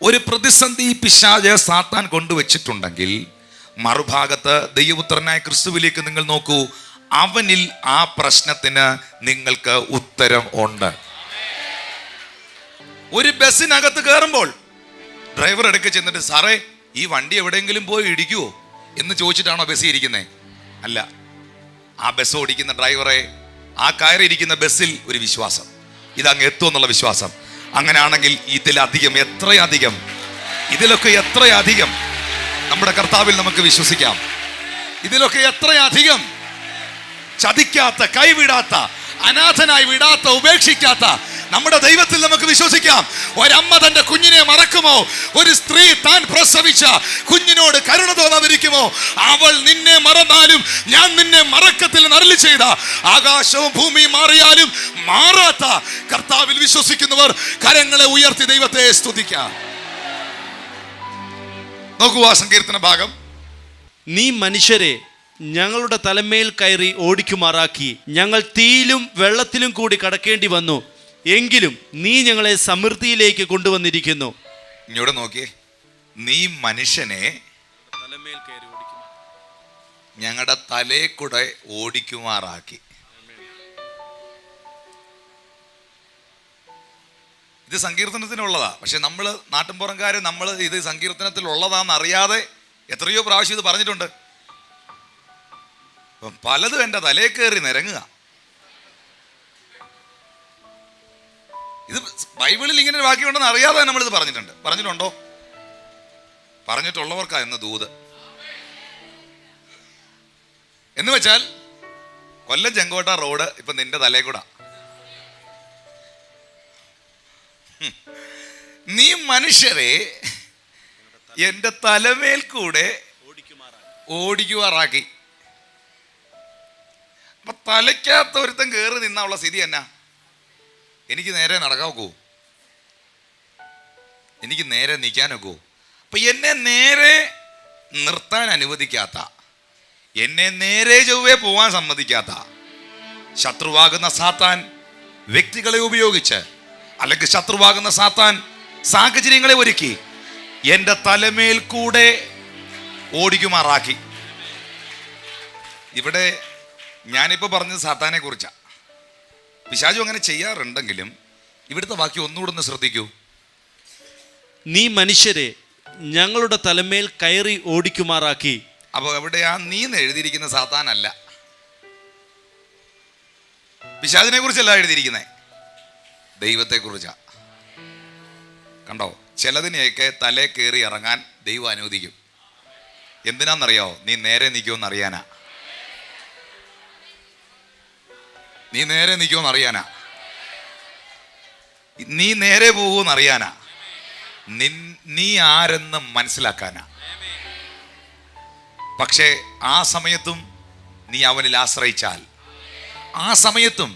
ഒരു പ്രതിസന്ധി പിശാച് സാത്താൻ കൊണ്ടുവച്ചിട്ടുണ്ടെങ്കിൽ മറുഭാഗത്ത് ദൈവപുത്രനായ ക്രിസ്തുവിലേക്ക് നിങ്ങൾ നോക്കൂ. അവനിൽ ആ പ്രശ്നത്തിന് നിങ്ങൾക്ക് ഉത്തരം ഉണ്ട്. ഒരു ബസ്സിനകത്ത് കയറുമ്പോൾ ഡ്രൈവർ ഇടയ്ക്ക് ചെന്നിട്ട് സാറേ ഈ വണ്ടി എവിടെയെങ്കിലും പോയി ഇടിക്കുവോ എന്ന് ചോദിച്ചിട്ടാണോ ബസ്സിൽ ഇരിക്കുന്നത്? അല്ല, ആ ബസ് ഓടിക്കുന്ന ഡ്രൈവറെ ആ കയറിയിരിക്കുന്ന ബസ്സിൽ ഒരു വിശ്വാസം, ഇതങ്ങ് എത്തുമെന്നുള്ള വിശ്വാസം. അങ്ങനെയാണെങ്കിൽ ഇതിലധികം ഇതിലൊക്കെ എത്രയധികം നമ്മുടെ കർത്താവിൽ നമുക്ക് വിശ്വസിക്കാം. ഇതിലൊക്കെ എത്രയധികം ചതിക്കാത്ത, കൈവിടാത്ത, അനാഥനായി വിടാത്ത, ഉപേക്ഷിക്കാത്ത നമ്മുടെ ദൈവത്തിൽ നമുക്ക് വിശ്വസിക്കാം. ഒരമ്മ തന്റെ കുഞ്ഞിനെ മറക്കുമോ? ഒരു സ്ത്രീ താൻ പ്രസവിച്ച കുഞ്ഞിനോട് കരുണ തോന്നാതിരിക്കുമോ? അവൾ നിന്നെ മറന്നാലും ഞാൻ നിന്നെ മറക്കത്തില്ലെന്ന് അരുളി ചെയ്ത, ആകാശവും ഭൂമിയും മാറിയാലും മാറാത്ത കർത്താവിൽ വിശ്വസിക്കുന്നവർ കരങ്ങളെ ഉയർത്തി ദൈവത്തെ സ്തുതിക്കാം. നോക്കൂ ആ സങ്കീർത്തന ഭാഗം. നീ മനുഷ്യരെ ഞങ്ങളുടെ തലമേൽ കയറി ഓടിക്കുമാറാക്കി, ഞങ്ങൾ തീയിലും വെള്ളത്തിലും കൂടി കടക്കേണ്ടി വന്നു, എങ്കിലും നീ ഞങ്ങളെ സമൃദ്ധിയിലേക്ക് കൊണ്ടുവന്നിരിക്കുന്നു. ഇങ്ങോട്ട് നോക്കിയേ. നീ മനുഷ്യനെ തലമേൽ കയറി ഞങ്ങളുടെ തലേ കൂടെ ഓടിക്കുമാറാക്കി. ഇത് സങ്കീർത്തനത്തിനുള്ളതാ. പക്ഷെ നമ്മൾ നാട്ടിൻപുറംകാര് നമ്മൾ ഇത് സങ്കീർത്തനത്തിലുള്ളതാന്ന് അറിയാതെ എത്രയോ പ്രാവശ്യം ഇത് പറഞ്ഞിട്ടുണ്ട്. അപ്പം പലതും എൻ്റെ തലേ കയറി നിരങ്ങുക. ഇത് ബൈബിളിൽ ഇങ്ങനെ ഒരു വാക്യമുണ്ടെന്ന് അറിയാതെ നമ്മളിത് പറഞ്ഞിട്ടുണ്ടോ? പറഞ്ഞിട്ടുള്ളവർക്കാ എന്ന് ദൂത്. എന്ന് വെച്ചാൽ കൊല്ലം ചെങ്കോട്ട റോഡ് ഇപ്പൊ നിന്റെ തലേ കൂടാ. നീ മനുഷ്യരെ എന്റെ തലമേൽ കൂടെ ഓടിക്കുമാറാക്കി. അപ്പൊ തലയ്ക്കകത്ത് ഒരുത്തം കയറി നിന്നുള്ള സ്ഥിതി എന്നാ? എനിക്ക് നേരെ നടക്കാവോ? എനിക്ക് നേരെ നിൽക്കാനൊക്കോ? അപ്പൊ എന്നെ നേരെ നിർത്താൻ അനുവദിക്കാത്ത, എന്നെ നേരെ ചൊവ്വേ പോവാൻ സമ്മതിക്കാത്ത ശത്രുവാകുന്ന സാത്താൻ വ്യക്തികളെ ഉപയോഗിച്ച്, അല്ലെങ്കിൽ ശത്രുവാകുന്ന സാത്താൻ സാഹചര്യങ്ങളെ ഒരുക്കി എൻ്റെ തലമേൽ കൂടെ ഓടിക്കുമാറാക്കി. ഇവിടെ ഞാനിപ്പോൾ പറഞ്ഞത് സാത്താനെ കുറിച്ചാണ്. പിശാചു അങ്ങനെ ചെയ്യാറുണ്ടെങ്കിലും ഇവിടുത്തെ വാക്യം ഒന്നുകൂടെ ഒന്ന് ശ്രദ്ധിക്കൂ. നീ മനുഷ്യരെ ഞങ്ങളുടെ തലമേൽ കയറി ഓടിക്കുമാറാക്കി. അപ്പോൾ എവിടെയാ നീ എഴുതിയിരിക്കുന്ന സാത്താനല്ല, പിശാചിനെ കുറിച്ചല്ല എഴുതിയിരിക്കുന്നത്, ദൈവത്തെ കുറിച്ചാ. കണ്ടോ? ചിലതിനെയൊക്കെ തലേ കയറി ഇറങ്ങാൻ ദൈവം അനുവദിക്കും. എന്തിനാന്നറിയാവോ? നീ നേരെ നിൽക്കുമെന്ന് അറിയാനാ. നീ നേരെ നിൽക്കുമെന്ന് അറിയാനാ. നീ നേരെ പോകുമെന്ന് അറിയാനാ. നീ ആരെന്ന് മനസ്സിലാക്കാനാ. പക്ഷേ ആ സമയത്തും നീ അവനിൽ ആശ്രയിച്ചാൽ, ആ സമയത്തും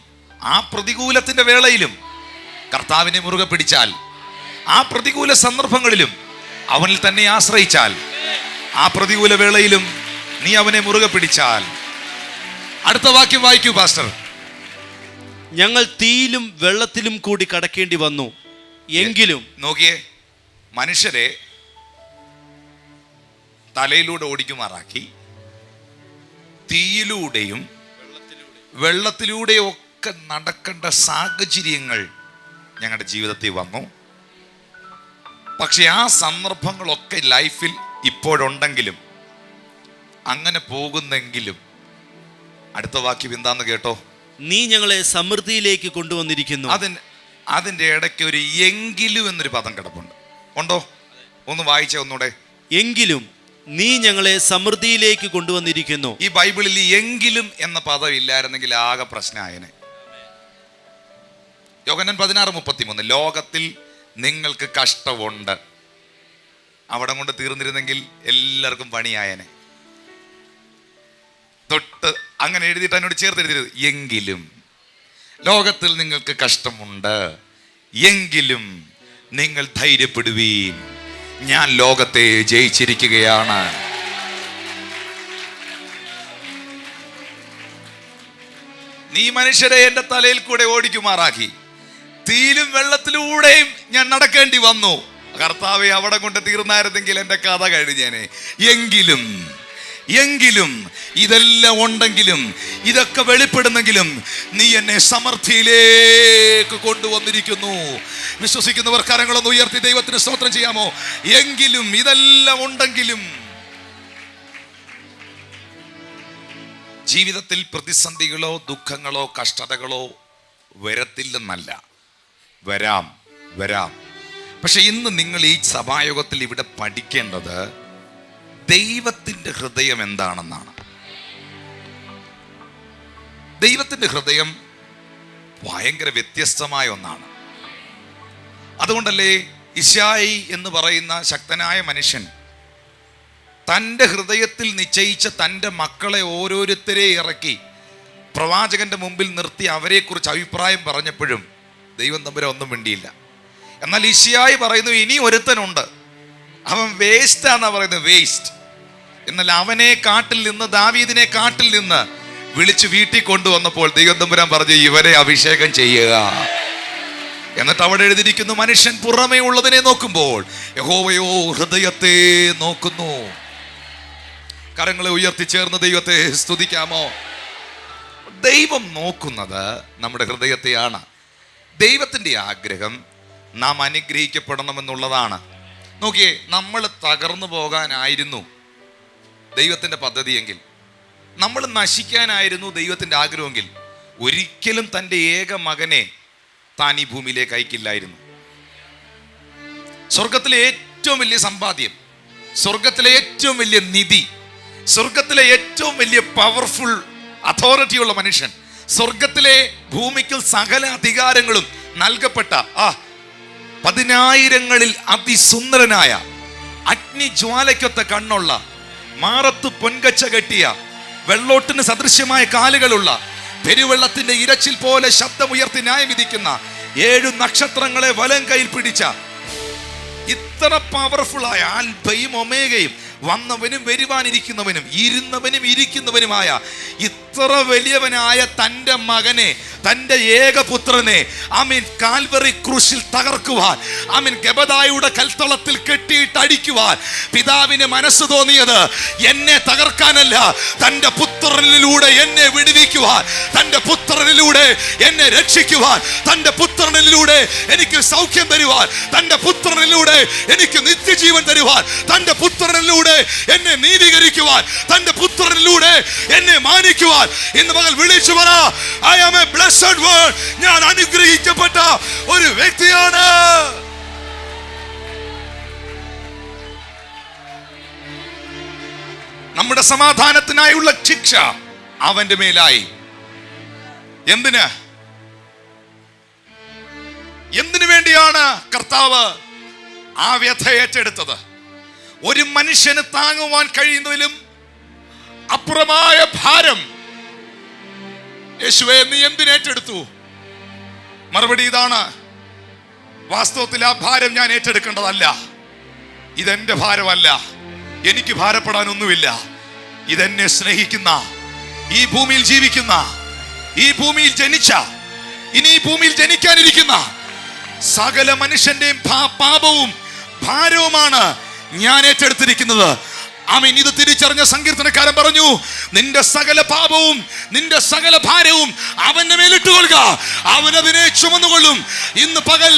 ആ പ്രതികൂലത്തിന്റെ വേളയിലും കർത്താവിനെ മുറുകെ പിടിച്ചാൽ, ആ പ്രതികൂല സന്ദർഭങ്ങളിലും അവനിൽ തന്നെ ആശ്രയിച്ചാൽ, ആ പ്രതികൂല വേളയിലും നീ അവനെ മുറുകെ പിടിച്ചാൽ. അടുത്ത വാക്യം വായിക്കൂ പാസ്റ്റർ. ഞങ്ങൾ തീയിലും വെള്ളത്തിലും കൂടി കടക്കേണ്ടി വന്നു, എങ്കിലും. നോക്കിയേ, മനുഷ്യരെ തലയിലൂടെ ഓടിക്കുമാറാക്കി, തീയിലൂടെയും വെള്ളത്തിലൂടെയും ഒക്കെ നടക്കേണ്ട സാഹചര്യങ്ങൾ ഞങ്ങളുടെ ജീവിതത്തിൽ വന്നു. പക്ഷെ ആ സന്ദർഭങ്ങളൊക്കെ ലൈഫിൽ ഇപ്പോഴുണ്ടെങ്കിലും, അങ്ങനെ പോകുന്നെങ്കിലും, അടുത്ത വാക്യം എന്താന്ന് കേട്ടോ? നീ ഞങ്ങളെ സമൃദ്ധിയിലേക്ക് കൊണ്ടുവന്നിരിക്കുന്നു. അതിൻ്റെ ഇടയ്ക്ക് ഒരു എങ്കിലും എന്നൊരു പദം കിടപ്പുണ്ട്. ഉണ്ടോ? ഒന്ന് വായിച്ചേ ഒന്നുകൂടെ. എങ്കിലും നീ ഞങ്ങളെ സമൃദ്ധിയിലേക്ക് കൊണ്ടുവന്നിരിക്കുന്നു. ഈ ബൈബിളിൽ എങ്കിലും എന്ന പദം ഇല്ലായിരുന്നെങ്കിൽ ആകെ പ്രശ്നമായേനെ. യോഹന്നാൻ 16:33 ലോകത്തിൽ നിങ്ങൾക്ക് കഷ്ടമുണ്ട്. അവിടെ കൊണ്ട് തീർന്നിരുന്നെങ്കിൽ എല്ലാവർക്കും പണിയായനെ. തൊട്ട് അങ്ങനെ എഴുതിയിട്ട് അതിനോട് ചേർത്ത് എഴുതിയത് എങ്കിലും ലോകത്തിൽ നിങ്ങൾക്ക് കഷ്ടമുണ്ട്, എങ്കിലും നിങ്ങൾ ധൈര്യപ്പെടുവീൻ, ഞാൻ ലോകത്തെ ജയിച്ചിരിക്കുകയാണ്. നീ മനുഷ്യരെ എൻ്റെ തലയിൽ കൂടെ ഓടിക്കുമാറാക്കി, തീയിലും വെള്ളത്തിലൂടെയും ഞാൻ നടക്കേണ്ടി വന്നു, കർത്താവെ അവിടെ കൊണ്ട് തീർന്നായിരുന്നെങ്കിൽ എൻ്റെ കഥ കഴിഞ്ഞേനെ. എങ്കിലും ഇതെല്ലാം ഉണ്ടെങ്കിലും ഇതൊക്കെ വെളിപ്പെടുന്നെങ്കിലും നീ എന്നെ സമൃദ്ധിയിലേക്ക് കൊണ്ടുവന്നിരിക്കുന്നു. വിശ്വസിക്കുന്നവർ കരങ്ങളൊന്ന് ഉയർത്തി ദൈവത്തിന് സ്തോത്രം ചെയ്യാമോ? എങ്കിലും ഇതെല്ലാം ഉണ്ടെങ്കിലും. ജീവിതത്തിൽ പ്രതിസന്ധികളോ ദുഃഖങ്ങളോ കഷ്ടതകളോ വരത്തില്ലെന്നല്ല, വരാം. പക്ഷെ ഇന്ന് നിങ്ങൾ ഈ സഭായോഗത്തിൽ ഇവിടെ പഠിക്കേണ്ടത് ദൈവത്തിൻ്റെ ഹൃദയം എന്താണെന്നാണ്. ദൈവത്തിൻ്റെ ഹൃദയം ഭയങ്കര വ്യത്യസ്തമായ ഒന്നാണ്. അതുകൊണ്ടല്ലേ ഇശായി എന്ന് പറയുന്ന ശക്തനായ മനുഷ്യൻ തൻ്റെ ഹൃദയത്തിൽ നിശ്ചയിച്ച തൻ്റെ മക്കളെ ഓരോരുത്തരെ ഇറക്കി പ്രവാചകന്റെ മുമ്പിൽ നിർത്തി അവരെക്കുറിച്ച് അഭിപ്രായം പറഞ്ഞപ്പോഴും ദൈവം തമ്പുരാൻ ഒന്നും മിണ്ടിയില്ല. എന്നാൽ ഇശായി പറയുന്നു, ഇനി ഒരുത്തനുണ്ട്, അവൻ വേസ്റ്റാന്നാ പറയുന്നത്, വേസ്റ്റ്. എന്നാൽ അവനെ കാട്ടിൽ നിന്ന്, ദാവീദിനെ കാട്ടിൽ നിന്ന് വിളിച്ച് വീട്ടിൽ കൊണ്ടുവന്നപ്പോൾ ദൈവം തമ്പുരാൻ പറഞ്ഞു, ഇവരെ അഭിഷേകം ചെയ്യുക. എന്നിട്ട് അവിടെ എഴുതിയിരിക്കുന്നു, മനുഷ്യൻ പുറമേ ഉള്ളതിനെ നോക്കുമ്പോൾ യഹോവയോ ഹൃദയത്തെ നോക്കുന്നു. കരങ്ങളെ ഉയർത്തി ചേർന്ന് ദൈവത്തെ സ്തുതിക്കാമോ? ദൈവം നോക്കുന്നത് നമ്മുടെ ഹൃദയത്തെയാണ്. ദൈവത്തിൻ്റെ ആഗ്രഹം നാം അനുഗ്രഹിക്കപ്പെടണമെന്നുള്ളതാണ്. നോക്കിയേ, നമ്മൾ തകർന്നു പോകാനായിരുന്നു ദൈവത്തിൻ്റെ പദ്ധതിയെങ്കിൽ, നമ്മൾ നശിക്കാനായിരുന്നു ദൈവത്തിൻ്റെ ആഗ്രഹമെങ്കിൽ, ഒരിക്കലും തൻ്റെ ഏക മകനെ താൻ ഈ ഭൂമിയിലേക്ക് അയക്കില്ലായിരുന്നു. സ്വർഗത്തിലെ ഏറ്റവും വലിയ സമ്പാദ്യം, സ്വർഗത്തിലെ ഏറ്റവും വലിയ നിധി, സ്വർഗത്തിലെ ഏറ്റവും വലിയ പവർഫുൾ അതോറിറ്റിയുള്ള മനുഷ്യൻ, സ്വർഗത്തിലെ ഭൂമിക്ക് സകല അധികാരങ്ങളും നൽകപ്പെട്ട 10,000ങ്ങളിൽ അതിസുന്ദരനായ, അഗ്നിജ്വാലയ്ക്കൊത്ത കണ്ണുള്ള, മാറത്ത് പൊൻകച്ച കെട്ടിയ, വെള്ളോട്ടിന് സദൃശ്യമായ കാലുകളുള്ള, പെരുവെള്ളത്തിന്റെ ഇരച്ചിൽ പോലെ ശബ്ദമുയർത്തി ന്യായം വിധിക്കുന്ന 7 നക്ഷത്രങ്ങളെ വലം കയ്യിൽ പിടിച്ച, ഇത്ര പവർഫുള്ളായ ആൽഫയും ഒമേഗയും, വന്നവനും വരുവാനിരിക്കുന്നവനും, ഇരുന്നവനും ഇരിക്കുന്നവനുമായ ഇത്ര വലിയവനായ തൻ്റെ മകനെ, തൻ്റെ ഏകപുത്രനെ കാൽവറി ക്രൂശിൽ തകർക്കുവാൻ, ഗബദായുടെ കൽത്തളത്തിൽ കെട്ടിയിട്ട് അടിക്കുവാൻ പിതാവിന് മനസ്സ് തോന്നിയത് എന്നെ തകർക്കാനല്ല, തൻ്റെ പുത്രനിലൂടെ എന്നെ വിടുവിക്കുവാൻ, തൻ്റെ പുത്രനിലൂടെ എന്നെ രക്ഷിക്കുവാൻ, തൻ്റെ പുത്രനിലൂടെ എനിക്ക് സൗഖ്യം തരുവാൻ, തൻ്റെ പുത്രനിലൂടെ എനിക്ക് നിത്യജീവൻ തരുവാൻ, തൻ്റെ പുത്രനിലൂടെ എന്നെ നീതീകരിക്കുവാൻ, തൻ്റെ പുത്രനിലൂടെ എന്നെ മാനിക്കുവാൻ. ഇന്ന് പകൽ വിളിച്ചു പറ, I am a blessed word. ഞാൻ അനുഗ്രഹിക്കപ്പെട്ട ഒരു വ്യക്തിയാണ്. നമ്മുടെ സമാധാനത്തിനായുള്ള ശിക്ഷ അവന്റെ മേലായി. എന്തിനു വേണ്ടിയാണ് കർത്താവ് ആ വ്യഥ ഏറ്റെടുത്തത്? ഒരു മനുഷ്യന് താങ്ങുവാൻ കഴിയുന്നതിലും അപ്പുറമായ ഭാരം യേശുവേ നീ എന്തിനേറ്റെടുത്തു? മറുപടി ഇതാണ്, വാസ്തവത്തിൽ ആ ഭാരം ഞാൻ ഏറ്റെടുക്കേണ്ടതല്ല. ഇതെന്റെ ഭാരമല്ല, എനിക്ക് ഭാരപ്പെടാനൊന്നുമില്ല. ഇതെന്നെ സ്നേഹിക്കുന്ന, ഈ ഭൂമിയിൽ ജീവിക്കുന്ന, ഈ ഭൂമിയിൽ ജനിച്ച, ഇനി ഈ ഭൂമിയിൽ ജനിക്കാനിരിക്കുന്ന സകല മനുഷ്യന്റെയും പാപവും ഭാരവുമാണ് ഞാൻ ഏറ്റെടുത്തിരിക്കുന്നത്. ആമേൻ. ഇത് തിരിച്ചറിഞ്ഞ സങ്കീർത്തനക്കാരൻ പറഞ്ഞു, നിന്റെ സകല പാപവും നിന്റെ സകല ഭാരവും അവന്റെ മേലിട്ടുകൊള്ളുക, അവൻ അതിനെ ചുമന്നുകൊള്ളും. ഇന്ന് പകൽ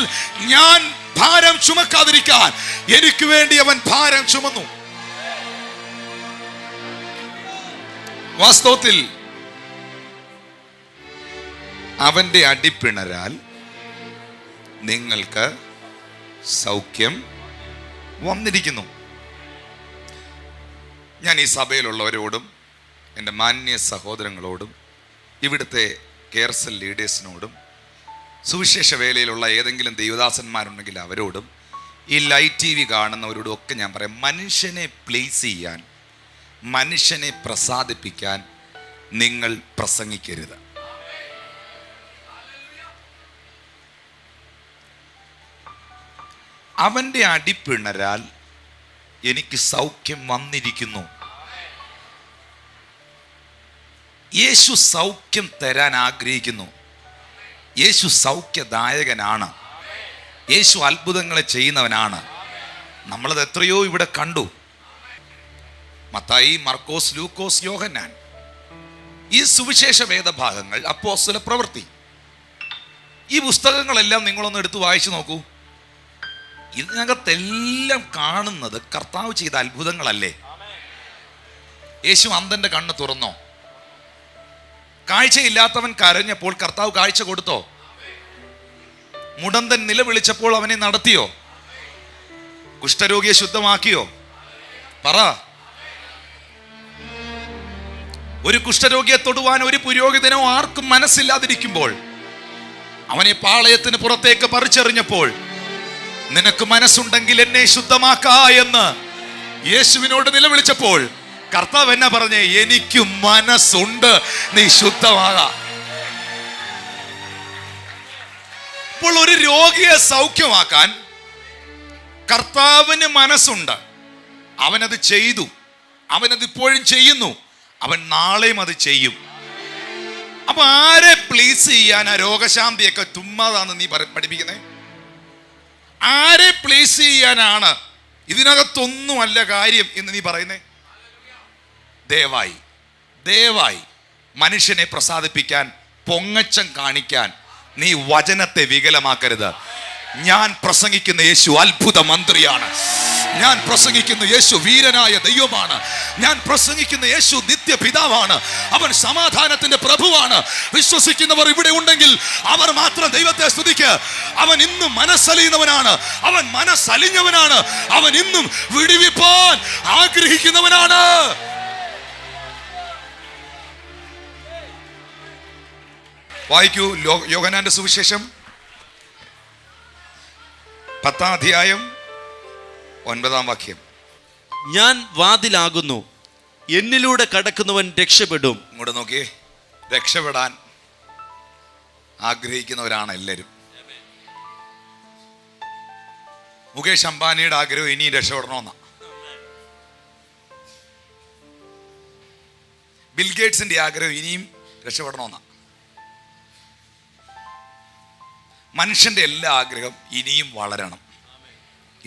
ഞാൻ ഭാരം ചുമക്കാതിരിക്കാൻ എനിക്ക് വേണ്ടി അവൻ ഭാരം ചുമന്നു. വാസ്തവത്തിൽ അവന്റെ അടിപ്പിണരാൽ നിങ്ങൾക്ക് സൗഖ്യം വന്നിരിക്കുന്നു. ഞാൻ ഈ സഭയിലുള്ളവരോടും എൻ്റെ മാന്യ സഹോദരങ്ങളോടും ഇവിടുത്തെ കെയർസൽ ലീഡേഴ്സിനോടും സുവിശേഷ വേലയിലുള്ള ഏതെങ്കിലും ദൈവദാസന്മാരുണ്ടെങ്കിൽ അവരോടും ഈ ലൈവ് TV കാണുന്നവരോടും ഒക്കെ ഞാൻ പറയാം, മനുഷ്യനെ പ്ലേസ് ചെയ്യാൻ, മനുഷ്യനെ പ്രസാദിപ്പിക്കാൻ നിങ്ങൾ പ്രസംഗിക്കരുത്. അവൻ്റെ അടിപ്പിണരാൽ എനിക്ക് സൗഖ്യം വന്നിരിക്കുന്നു. യേശു സൗഖ്യം തരാൻ ആഗ്രഹിക്കുന്നു. യേശു സൗഖ്യദായകനാണ്. യേശു അത്ഭുതങ്ങളെ ചെയ്യുന്നവനാണ്. നമ്മളത് എത്രയോ ഇവിടെ കണ്ടു. മത്തായി, മർക്കോസ്, ലൂക്കോസ്, യോഹന്നാൻ, ഈ സുവിശേഷ വേദഭാഗങ്ങൾ, അപ്പോസ്തല പ്രവൃത്തി, ഈ പുസ്തകങ്ങളെല്ലാം നിങ്ങളൊന്ന് എടുത്ത് വായിച്ചു നോക്കൂ. ഇതിനകത്തെല്ലാം കാണുന്നത് കർത്താവ് ചെയ്ത അത്ഭുതങ്ങളല്ലേ? യേശു അന്ധന്റെ കണ്ണ് തുറന്നോ? കാഴ്ചയില്ലാത്തവൻ കരഞ്ഞപ്പോൾ കർത്താവ് കാഴ്ച കൊടുത്തോ? മുടന്തൻ നിലവിളിച്ചപ്പോൾ അവനെ നടത്തിയോ? കുഷ്ഠരോഗിയെ ശുദ്ധമാക്കിയോ? പറ. ഒരു കുഷ്ഠരോഗിയെ തൊടുവാൻ ഒരു പുരോഹിതനോ ആർക്കും മനസ്സില്ലാതിരിക്കുമ്പോൾ അവനെ പാളയത്തിന് പുറത്തേക്ക് പറിച്ചെറിഞ്ഞപ്പോൾ, നിനക്ക് മനസ്സുണ്ടെങ്കിൽ എന്നെ ശുദ്ധമാക്കാ എന്ന് യേശുവിനോട് നിലവിളിച്ചപ്പോൾ കർത്താവ് എന്നാ പറഞ്ഞേ? എനിക്ക് മനസ്സുണ്ട്, നീ ശുദ്ധമാകാ. അപ്പോൾ ഒരു രോഗിയെ സൗഖ്യമാക്കാൻ കർത്താവിന് മനസ്സുണ്ട്. അവനത് ചെയ്തു, അവനത് ഇപ്പോഴും ചെയ്യുന്നു, അവൻ നാളെയും അത് ചെയ്യും. അപ്പൊ ആരെ പ്ലീസ് ചെയ്യാനാ രോഗശാന്തിയൊക്കെ ചുമ്മാതാന്ന് നീ പഠിപ്പിക്കുന്നേ? ആരെ പ്ലീസ് ചെയ്യാനാണ് ഇതിനകത്തൊന്നുമല്ല കാര്യം എന്ന് നീ പറയുന്നേ? ദയവായി ദയവായി മനുഷ്യനെ പ്രസാദിപ്പിക്കാൻ, പൊങ്ങച്ചം കാണിക്കാൻ നീ വചനത്തെ വികലമാക്കരുത്. ഞാൻ പ്രസംഗിക്കുന്ന യേശു അത്ഭുത മന്ത്രിയാണ്. ഞാൻ പ്രസംഗിക്കുന്ന യേശു വീരനായ ദൈവമാണ്. ഞാൻ പ്രസംഗിക്കുന്ന യേശു നിത്യപിതാവാണ്. അവൻ സമാധാനത്തിന്റെ പ്രഭുവാണ്. വിശ്വസിക്കുന്നവർ ഇവിടെ ഉണ്ടെങ്കിൽ അവർ മാത്രം ദൈവത്തെ സ്തുതിക്ക്. അവൻ ഇന്നും മനസ്സലിയുന്നവനാണ്. അവൻ മനസ്സലിഞ്ഞവനാണ്. അവൻ ഇന്നും വിടുവിപ്പാൻ ആഗ്രഹിക്കുന്നവനാണ്. വായിക്കൂ യോഹന്നാന്റെ സുവിശേഷം 10-ാം അധ്യായം 9-ാം വാക്യം. ഞാൻ വാതിലാകുന്നു, എന്നിലൂടെ കടക്കുന്നവൻ രക്ഷപ്പെടും. ഇങ്ങോട്ട് നോക്കിയേ, രക്ഷപ്പെടാൻ ആഗ്രഹിക്കുന്നവരാണ് എല്ലാവരും. മുകേഷ് അംബാനിയുടെ ആഗ്രഹം ഇനിയും രക്ഷപ്പെടണമെന്നാ. ബിൽഗേറ്റ്സിന്റെ ആഗ്രഹം ഇനിയും രക്ഷപ്പെടണമെന്നാ. മനുഷ്യന്റെ എല്ലാ ആഗ്രഹം ഇനിയും വളരണം,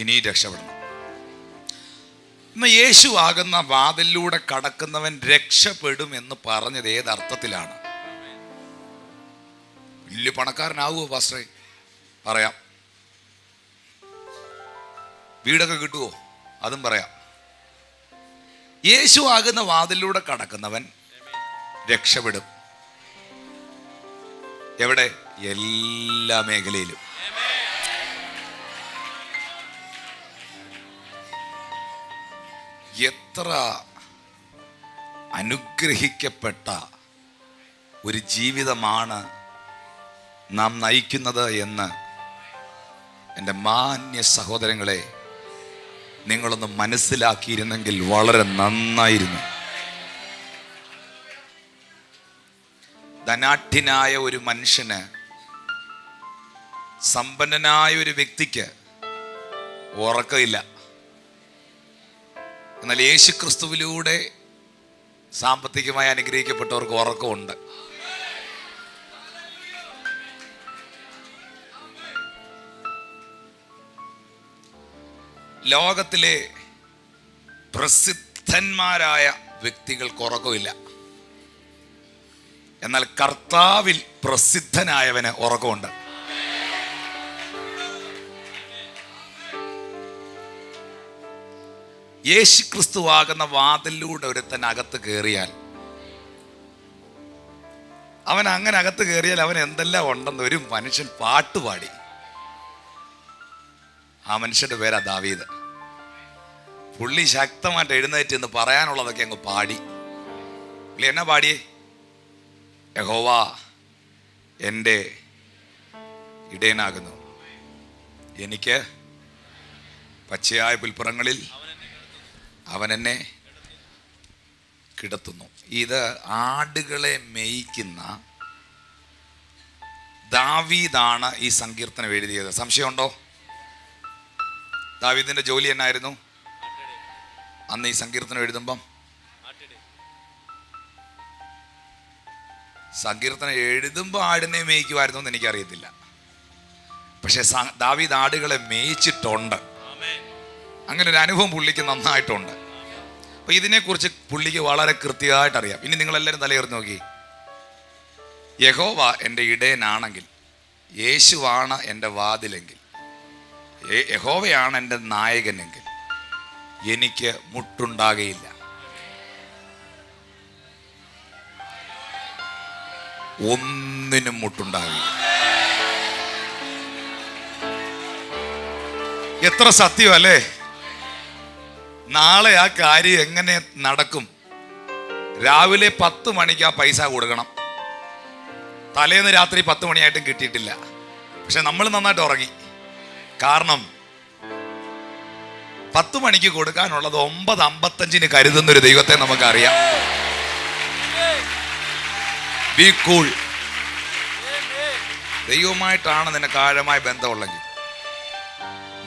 ഇനിയും രക്ഷപ്പെടണം. ഇന്ന് യേശു ആകുന്ന വാതിലൂടെ കടക്കുന്നവൻ രക്ഷപ്പെടും എന്ന് പറഞ്ഞത് ഏതർത്ഥത്തിലാണ്? വലിയ പണക്കാരനാവുമോ പാസ്റ്ററെ? പറയാം. വീടൊക്കെ കിട്ടുമോ? അതും പറയാം. യേശു ആകുന്ന വാതിലൂടെ കടക്കുന്നവൻ രക്ഷപ്പെടും. എവിടെ? എല്ലാ മേഖലയിലും. എത്ര അനുഗ്രഹിക്കപ്പെട്ട ഒരു ജീവിതമാണ് നാം നയിക്കുന്നത് എന്ന് എൻ്റെ മാന്യ സഹോദരങ്ങളെ നിങ്ങളൊന്ന് മനസ്സിലാക്കിയിരുന്നെങ്കിൽ വളരെ നന്നായിരുന്നു. ധനാഢ്യനായ ഒരു മനുഷ്യന്, സമ്പന്നനായ ഒരു വ്യക്തിക്ക് ഉറക്കമില്ല. എന്നാൽ യേശു ക്രിസ്തുവിലൂടെ സാമ്പത്തികമായി അനുഗ്രഹിക്കപ്പെട്ടവർക്ക് ഉറക്കമുണ്ട്. ലോകത്തിലെ പ്രസിദ്ധന്മാരായ വ്യക്തികൾക്ക് ഉറക്കമില്ല. എന്നാൽ കർത്താവിൽ പ്രസിദ്ധനായവന് ഉറക്കമുണ്ട്. യേശു ക്രിസ്തുവാകുന്ന വാതിലൂടെ ഒരുത്തൻ അകത്ത് കയറിയാൽ, അവൻ അങ്ങനെ അകത്ത് കയറിയാൽ അവൻ എന്തെല്ലാം ഉണ്ടെന്ന് ഒരു മനുഷ്യൻ പാട്ടുപാടി. ആ മനുഷ്യന്റെ പേരാ ദാവീദ്. പുള്ളി ശക്തമായിട്ട് എഴുന്നേറ്റ് എന്ന് പറയാനുള്ളതൊക്കെ അങ്ങ് പാടി. പുള്ളി എന്നാ പാടിയേ? യഹോവ എൻ്റെ ഇടയനാകുന്നു, എനിക്ക് പച്ചയായ പുൽപ്പുറങ്ങളിൽ അവൻ എന്നെ കിടത്തുന്നു. ഇത് ആടുകളെ മേയ്ക്കുന്ന ദാവീദാണ് ഈ സങ്കീർത്തനം എഴുതിയത്. സംശയമുണ്ടോ? ദാവീദിന്റെ ജോലി എന്നായിരുന്നു അന്ന് ഈ സങ്കീർത്തനം എഴുതുമ്പം? സങ്കീർത്തനം എഴുതുമ്പോൾ ആടിനെ മേയ്ക്കുമായിരുന്നു എന്ന് എനിക്കറിയത്തില്ല. പക്ഷെ ദാവീദ് ആടുകളെ മേയിച്ചിട്ടുണ്ട്. അങ്ങനെ ഒരു അനുഭവം പുള്ളിക്ക് നന്നായിട്ടുണ്ട്. അപ്പോൾ ഇതിനെക്കുറിച്ച് പുള്ളിക്ക് വളരെ കൃത്യമായിട്ട് അറിയാം. ഇനി നിങ്ങളെല്ലാവരും തലയുയർത്തി നോക്കി. യഹോവ എൻ്റെ ഇടയനാണെങ്കിൽ, യേശുവാണ് എൻ്റെ വാതിലെങ്കിൽ, യഹോവയാണ് എൻ്റെ നായകനെങ്കിൽ എനിക്ക് മുട്ടുണ്ടാകുകയില്ല. ഒന്നിനും മുട്ടുണ്ടാകുകയില്ല. എത്ര സത്യമല്ലേ? നാളെ ആ കാര്യം എങ്ങനെ നടക്കും? രാവിലെ 10 മണിക്ക് ആ പൈസ കൊടുക്കണം. തലേന്ന് രാത്രി 10 മണിയായിട്ടും കിട്ടിയിട്ടില്ല. പക്ഷെ നമ്മൾ നന്നായിട്ട് ഉറങ്ങി. കാരണം 10 മണിക്ക് കൊടുക്കാനുള്ളത് 9:55 കരുതുന്നൊരു ദൈവത്തെ നമുക്കറിയാം. B cool. ദൈവമായിട്ടാണ് നിനക്ക് ആഴമായ ബന്ധമുള്ളെങ്കിൽ,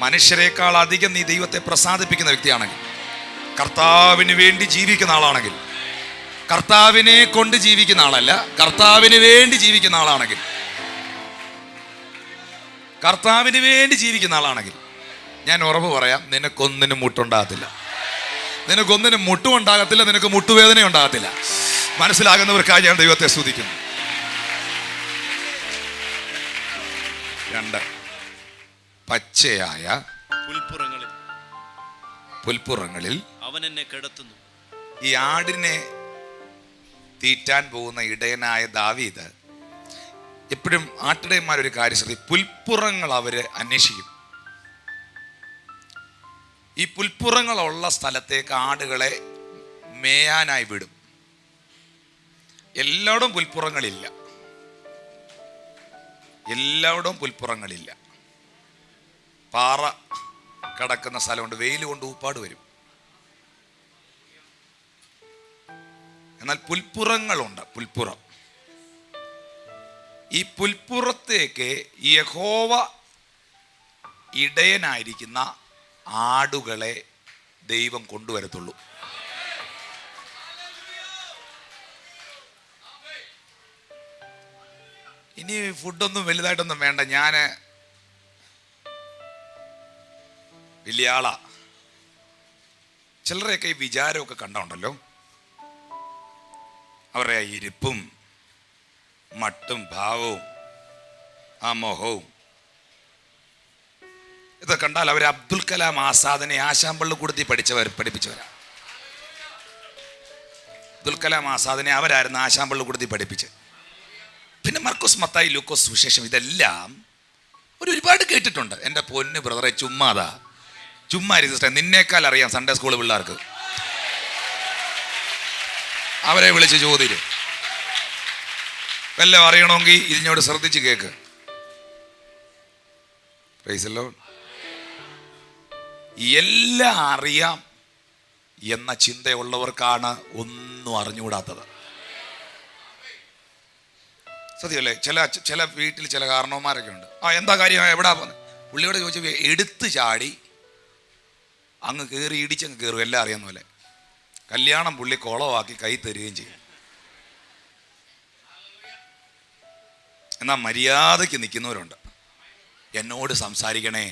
മനുഷ്യരെക്കാൾ അധികം നീ ദൈവത്തെ പ്രസാദിപ്പിക്കുന്ന വ്യക്തിയാണെങ്കിൽ, കർത്താവിന് വേണ്ടി ജീവിക്കുന്ന ആളാണെങ്കിൽ, കർത്താവിനെ കൊണ്ട് ജീവിക്കുന്ന ആളല്ല, കർത്താവിന് വേണ്ടി ജീവിക്കുന്ന ആളാണെങ്കിൽ, കർത്താവിന് വേണ്ടി ജീവിക്കുന്ന ആളാണെങ്കിൽ ഞാൻ ഉറപ്പ് പറയാം, നിനക്കൊന്നിനും മുട്ടുണ്ടാകത്തില്ല. നിനക്കൊന്നിനും മുട്ടും ഉണ്ടാകത്തില്ല, നിനക്ക് മുട്ടുവേദന ഉണ്ടാകത്തില്ല. മനസ്സിലാകുന്നവർക്കായി ഞാൻ ദൈവത്തെ സ്തുതിക്കുന്നു. 2, പച്ചയായ പുൽപ്പുറങ്ങളിൽ അവൻ എന്നെ കിടത്തുന്നു. ഈ ആടിനെ തീറ്റാൻ പോകുന്ന ഇടയനായ ദാവീദ് എപ്പോഴും ആട്ടിടയന്മാരൊരു കാര്യം ശ്രദ്ധിക്കും. പുൽപ്പുറങ്ങൾ അവര് അന്വേഷിക്കും. ഈ പുൽപ്പുറങ്ങളുള്ള സ്ഥലത്തേക്ക് ആടുകളെ മേയാനായി വിടും. എല്ലായിടവും പുൽപ്പുറങ്ങളില്ല. എല്ലായിടവും പുൽപ്പുറങ്ങളില്ല. പാറ കിടക്കുന്ന സ്ഥലമുണ്ട്. വെയിൽ കൊണ്ട് ഊപ്പാട് വരും. എന്നാൽ പുൽപ്പുറങ്ങളുണ്ട്. പുൽപ്പുറം. ഈ പുൽപ്പുറത്തേക്ക് യഹോവ ഇടയനായിരിക്കുന്ന ആടുകളെ ദൈവം കൊണ്ടുവരത്തുള്ളൂ. ഇനി ഫുഡൊന്നും വലുതായിട്ടൊന്നും വേണ്ട. ഞാൻ വലിയ ആളാ. ചിലരെയൊക്കെ ഈ വിചാരമൊക്കെ കണ്ടുണ്ടല്ലോ, അവരുടെ ആ ഇരിപ്പും മട്ടും ഭാവവും ആ മോഹവും ഇതൊക്കെ കണ്ടാൽ അവർ അബ്ദുൽ കലാം ആസാദിനെ ആശാമ്പള്ളിക്കൂടത്തിൽ പഠിപ്പിച്ചവരാ. അബ്ദുൽ കലാം ആസാദിനെ അവരായിരുന്നു ആശാമ്പള്ളിക്കൂടത്തിൽ പഠിപ്പിച്ച്. പിന്നെ മർക്കോസ്, മത്തായി, ലൂക്കോസ് സുവിശേഷം, ഇതെല്ലാം ഒരുപാട് കേട്ടിട്ടുണ്ട്. എൻ്റെ പൊന്ന് ബ്രദറെ, ചുമ്മാ സിസ്റ്റർ, നിന്നേക്കാൾ അറിയാം സൺഡേ സ്കൂൾ പിള്ളേർക്ക്. അവരെ വിളിച്ച് ചോദ്യം വല്ലതും അറിയണമെങ്കിൽ ഇതിനോട് ശ്രദ്ധിച്ച് കേക്ക്. Praise the Lord. എല്ലാം അറിയാം എന്ന ചിന്തയുള്ളവർക്കാണ് ഒന്നും അറിഞ്ഞുകൂടാത്തത്. സത്യമല്ലേ? ചില വീട്ടിൽ ചില കാരണവന്മാരൊക്കെ ഉണ്ട്. എന്താ കാര്യം, എവിടാ പോകുന്നത്? പുള്ളിയോട് ചോദിച്ചു എടുത്ത് ചാടി അങ്ങ് കയറി ഇടിച്ചങ്ങ് കയറും. എല്ലാം അറിയാവുന്ന പോലെ. കല്യാണം പുള്ളി കുളമാക്കി കൈ തരികയും ചെയ്യും. എന്നാൽ മര്യാദയ്ക്ക് നിൽക്കുന്നവരുണ്ട്. എന്നോട് സംസാരിക്കണേ,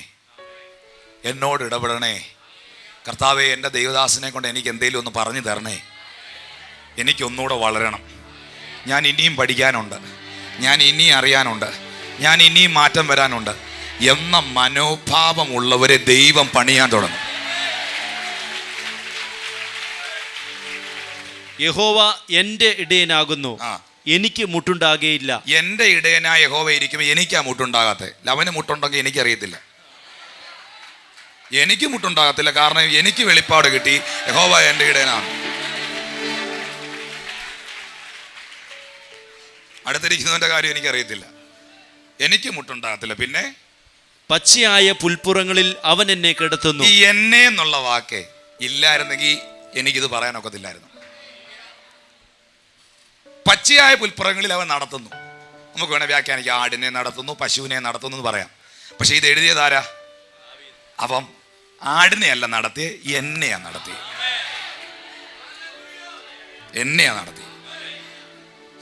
എന്നോട് ഇടപെടണേ, കർത്താവേ എൻ്റെ ദൈവദാസനെ കൊണ്ട് എനിക്ക് എന്തെങ്കിലും ഒന്ന് പറഞ്ഞു തരണേ, എനിക്കൊന്നുകൂടെ വളരണം, ഞാൻ ഇനിയും പഠിക്കാനുണ്ട്, ഞാൻ ഇനിയും അറിയാനുണ്ട്, ഞാൻ ഇനിയും മാറ്റം വരാനുണ്ട് എന്ന മനോഭാവമുള്ളവരെ ദൈവം പണിയാൻ തുടങ്ങും. യഹോവ എൻ്റെ ഇടയനാകുന്നു, എനിക്ക് മുട്ടുണ്ടാകുകയില്ല. എൻ്റെ ഇടയനായ യഹോവ ഇരിക്കുമ്പോൾ എനിക്കാ മുട്ടുണ്ടാകാത്തത്. അവന് മുട്ടുണ്ടെങ്കിൽ എനിക്കറിയത്തില്ല. എനിക്ക് മുട്ടുണ്ടാകത്തില്ല. കാരണം എനിക്ക് വെളിപ്പാട് കിട്ടി, യഹോവ എൻ്റെ ഇടയനാണ്. അടുത്തിരിക്കുന്നതിൻ്റെ കാര്യം എനിക്കറിയത്തില്ല. എനിക്ക് മുട്ടുണ്ടാകത്തില്ല. പിന്നെ പച്ചയായ പുൽപ്പുറങ്ങളിൽ അവൻ എന്നെ കിടത്തുന്നു. ഈ എന്നെ എന്നുള്ള വാക്ക് ഇല്ലായിരുന്നെങ്കിൽ എനിക്കിത് പറയാനൊക്കത്തില്ലായിരുന്നു. പച്ചയായ പുൽപ്പുറങ്ങളിൽ അവൻ നടത്തുന്നു. നമുക്ക് വേണേൽ വ്യാഖ്യാനിക്കാം, ആടിനെ നടത്തുന്നു, പശുവിനെ നടത്തുന്നു എന്ന് പറയാം. പക്ഷെ ഇത് എഴുതിയതാരാ? അവൻ ആടിനെയല്ല നടത്തിയ, എന്നെയാ നടത്തിയ.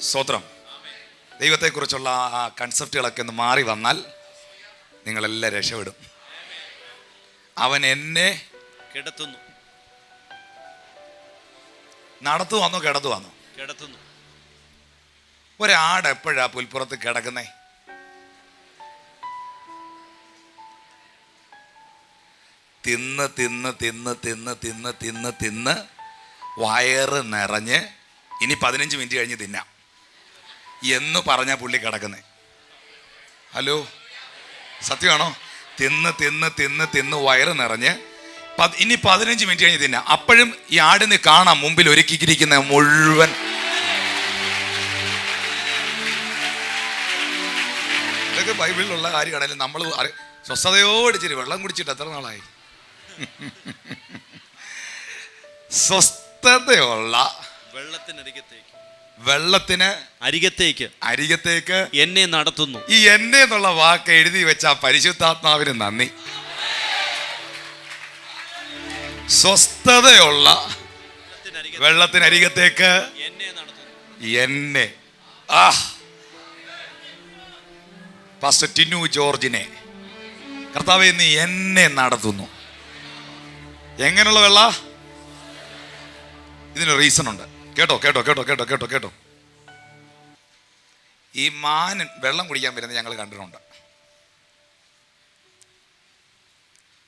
സ്തോത്രം. ദൈവത്തെക്കുറിച്ചുള്ള ആ കൺസെപ്റ്റുകളൊക്കെ ഒന്ന് മാറി വന്നാൽ നിങ്ങളെല്ലാം രക്ഷപ്പെടും. അവൻ എന്നെ കിടത്തുന്നു. നടത്തു വന്നോ കിടത്തു വന്നോ? കിടത്തുന്നു. ഒരാട് എപ്പോഴാ പുൽപ്പുറത്ത് കിടക്കുന്നേ? തിന്ന് തിന്ന് തിന്ന് തിന്ന് തിന്ന് തിന്ന് തിന്ന് വയറ് നിറഞ്ഞ് ഇനി 15 മിനിറ്റ് കഴിഞ്ഞ് തിന്നാം എന്ന് പറഞ്ഞ പുള്ളി കിടക്കുന്നേ. ഹലോ, സത്യമാണോ? തിന്ന് തിന്ന് തിന്ന് തിന്ന് വയറ് നിറഞ്ഞ് ഇനി 15 മിനിറ്റ് കഴിഞ്ഞ് തിന്നാം. അപ്പോഴും ഈ ആടിന് കാണാം മുമ്പിൽ ഒരുക്കിയിരിക്കുന്ന മുഴുവൻ. ഇതൊക്കെ ബൈബിളിലുള്ള കാര്യമാണെങ്കിലും നമ്മൾ സ്വസ്ഥതയോടിച്ചിരി വെള്ളം കുടിച്ചിട്ട് എത്ര നാളായി? സ്വസ്ഥതയുള്ള വെള്ളത്തിന് അരികത്തേക്ക് എന്നെ നടത്തുന്നു. ഈ എന്നെ എന്നുള്ള വാക്ക് എഴുതി വെച്ച പരിശുദ്ധാത്മാവിന് നന്ദി. സ്വസ്ഥതയുള്ള വെള്ളത്തിനരികത്തേക്ക് എന്നെ പാസ്റ്റർ ടിനു ജോർജിനെ കർത്താവേ നീ എന്നെ നടത്തുന്നു. എങ്ങനെയുള്ള വെള്ള? ഇതിന് റീസൺ ഉണ്ട്. കേട്ടോ കേട്ടോ കേട്ടോ കേട്ടോ കേട്ടോ കേട്ടോ. ഈ മാൻ വെള്ളം കുടിക്കാൻ വരുന്നത് ഞങ്ങൾ കണ്ടിട്ടുണ്ട്.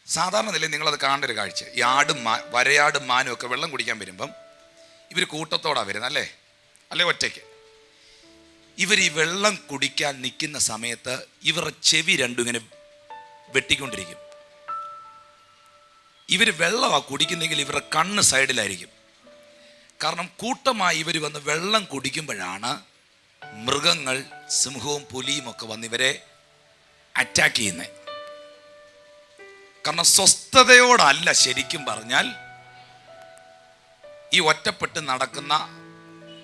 സാധാരണ നിലയിൽ നിങ്ങളത് കാണേണ്ട ഒരു കാഴ്ച, ഈ ആടും വരയാടും മാനും ഒക്കെ വെള്ളം കുടിക്കാൻ വരുമ്പം ഇവർ കൂട്ടത്തോടാണ് വരുന്നത്, അല്ലേ ഒറ്റയ്ക്ക്. ഇവർ ഈ വെള്ളം കുടിക്കാൻ നിൽക്കുന്ന സമയത്ത് ഇവരുടെ ചെവി രണ്ടും ഇങ്ങനെ വെട്ടിക്കൊണ്ടിരിക്കും. ഇവർ വെള്ളമാണ് കുടിക്കുന്നെങ്കിൽ ഇവരുടെ കണ്ണ് സൈഡിലായിരിക്കും. കാരണം കൂട്ടമായി ഇവർ വന്ന് വെള്ളം കുടിക്കുമ്പോഴാണ് മൃഗങ്ങൾ, സിംഹവും പുലിയും ഒക്കെ വന്ന് ഇവരെ അറ്റാക്ക് ചെയ്യുന്നത്. കാരണം സ്വസ്ഥതയോടല്ല ശരിക്കും പറഞ്ഞാൽ ഈ ഒറ്റപ്പെട്ട് നടക്കുന്ന,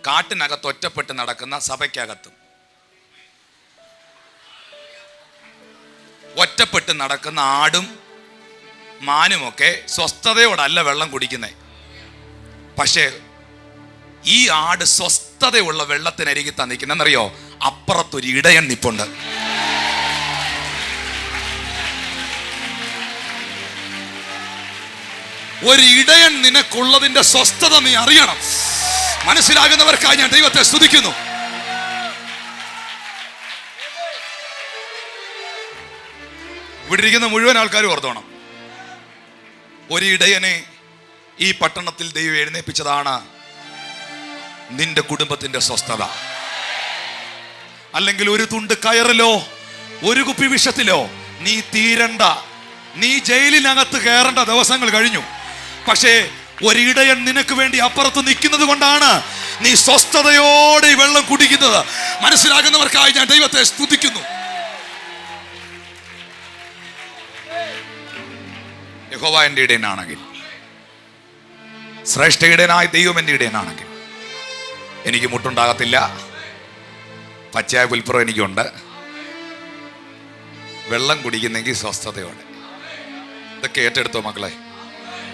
കാട്ടിനകത്ത് ഒറ്റപ്പെട്ട് നടക്കുന്ന, സഭയ്ക്കകത്തും ഒറ്റപ്പെട്ട് നടക്കുന്ന ആടും മാനുമൊക്കെ സ്വസ്ഥതയോടല്ല വെള്ളം കുടിക്കുന്നത്. പക്ഷേ ഈ ആട് സ്വസ്ഥതയുള്ള വെള്ളത്തിനരികിൽ തന്നിക്കുന്നറിയോ? അപ്പുറത്തൊരു ഇടയൻ നിപ്പുണ്ട്. ഒരു ഇടയൻ നിനക്കുള്ളതിന്റെ സ്വസ്ഥത നീ അറിയണം. മനസ്സിലാകുന്നവർക്കായി ഞാൻ ദൈവത്തെ സ്തുതിക്കുന്നു. ഇവിടെ ഇരിക്കുന്ന മുഴുവൻ ആൾക്കാരും ഓർത്തോണം, ഒരു ഇടയനെ ഈ പട്ടണത്തിൽ ദൈവം എഴുന്നേൽപ്പിച്ചതാണ് നിന്റെ കുടുംബത്തിന്റെ സ്വസ്ഥത. അല്ലെങ്കിൽ ഒരു തുണ്ട് കയറിലോ ഒരു കുപ്പി വിഷത്തിലോ നീ തീരണ്ട, നീ ജയിലിനകത്ത് കയറേണ്ട ദിവസങ്ങൾ കഴിഞ്ഞു. പക്ഷേ ഒരിടയൻ നിനക്ക് വേണ്ടി അപ്പുറത്ത് നിൽക്കുന്നത് കൊണ്ടാണ് നീ സ്വസ്ഥതയോടെ ഈ വെള്ളം കുടിക്കുന്നത്. മനസ്സിലാകുന്നവർക്കായി ഞാൻ ദൈവത്തെ സ്തുതിക്കുന്നു. യഹോവ എൻ്റെ ഇടയനാണെങ്കിൽ, ശ്രേഷ്ഠ ഇടയനായ ദൈവം എൻ്റെ ഇടയനാണെങ്കിൽ എനിക്ക് മുട്ടുണ്ടാകത്തില്ല. പച്ചയായ പുൽപ്പുറം എനിക്കുണ്ട്. വെള്ളം കുടിക്കുന്നെങ്കിൽ സ്വസ്ഥതയോടെ. ഇതൊക്കെ ഏറ്റെടുത്തോ മക്കളെ,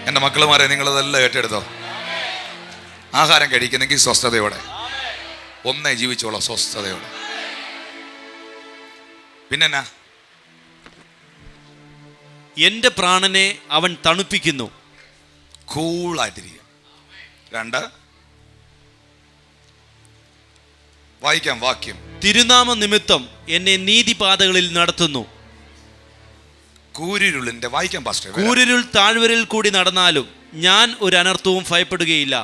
എൻ്റെ മക്കളുമാരെ, നിങ്ങളതെല്ലാം ഏറ്റെടുത്തോ. ആഹാരം കഴിക്കുന്നെങ്കിൽ സ്വസ്ഥതയോടെ, ഒന്നേ ജീവിച്ചോളാം സ്വസ്ഥതയോടെ. പിന്നെന്നാ? എൻ്റെ പ്രാണനെ അവൻ തണുപ്പിക്കുന്നു. കൂളായിട്ടിരിക്കുക. 2, വായിക്കാം വാക്യം. തിരുനാമ നിമിത്തം എന്നെ നീതിപാതകളിൽ നടത്തുന്നു. കൂരിരുളിന്റെ വായിക്കാം പാസ്റ്റർ. കൂരിരുൾ താഴ്വരയിൽ കൂടി നടന്നാലും ഞാൻ ഒരു അനർത്ഥവും ഭയപ്പെടുകയില്ല.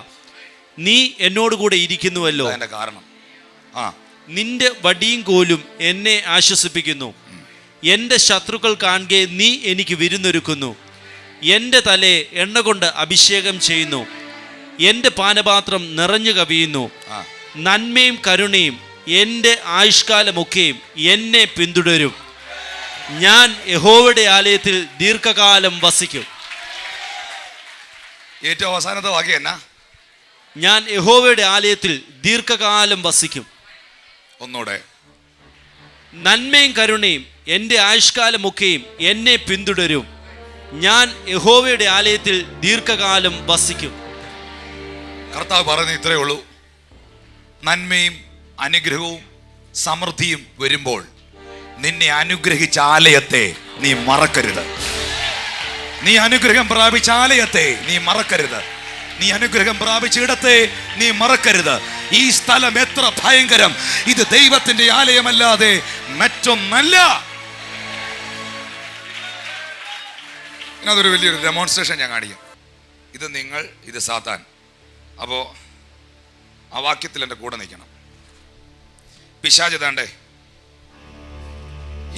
നീ എന്നോടുകൂടെ ഇരിക്കുന്നുവല്ലോ. അതിന്റെ കാരണം നിന്റെ വടിയും കോലും എന്നെ ആശ്വസിപ്പിക്കുന്നു. എൻ്റെ ശത്രുക്കൾ കാണുകെ നീ എനിക്ക് വിരുന്നൊരുക്കുന്നു. എൻ്റെ തലയെ എണ്ണ കൊണ്ട് അഭിഷേകം ചെയ്യുന്നു. എൻ്റെ പാനപാത്രം നിറഞ്ഞു കവിയുന്നു. നന്മയും കരുണയും എൻ്റെ ആയുഷ്കാലമൊക്കെയും എന്നെ പിന്തുടരും. ഞാൻ യഹോവയുടെ ആലയത്തിൽ ദീർഘകാലം വസിക്കും. ഏറ്റവും അവസാനത്തെ വാക്യം എന്നാ? ഞാൻ യഹോവയുടെ ആലയത്തിൽ ദീർഘകാലം വസിക്കും. ഒന്നൂടെ. നന്മയും കരുണയും എൻ്റെ ആയുഷ്കാലമൊക്കെയും എന്നെ പിന്തുടരും. ഞാൻ യഹോവയുടെ ആലയത്തിൽ ദീർഘകാലം വസിക്കും. കർത്താവ് പറയുന്നത് ഇത്രയേ ഉള്ളൂ. നന്മയും അനുഗ്രഹവും സമൃദ്ധിയും വരുമ്പോൾ നിന്നെ അനുഗ്രഹിച്ച ആലയത്തെ നീ മറക്കരുത്. നീ അനുഗ്രഹം പ്രാപിച്ച ആലയത്തെ നീ മറക്കരുത്. നീ അനുഗ്രഹം പ്രാപിച്ച ഇടത്തെ നീ മറക്കരുത്. ഈ സ്ഥലം എത്ര ഭയങ്കരം! ഇത് ദൈവത്തിന്റെ ആലയമല്ലാതെ മറ്റൊന്നല്ല. അതൊരു വലിയൊരു ഡെമോൺസ്ട്രേഷൻ ഞാൻ കാണിക്കാം. ഇത് നിങ്ങൾ, ഇത് സാത്താൻ. അപ്പോൾ ആ വാക്യത്തിൽ എൻ്റെ കൂടെ നിൽക്കണം. പിശാച് താണ്ടേ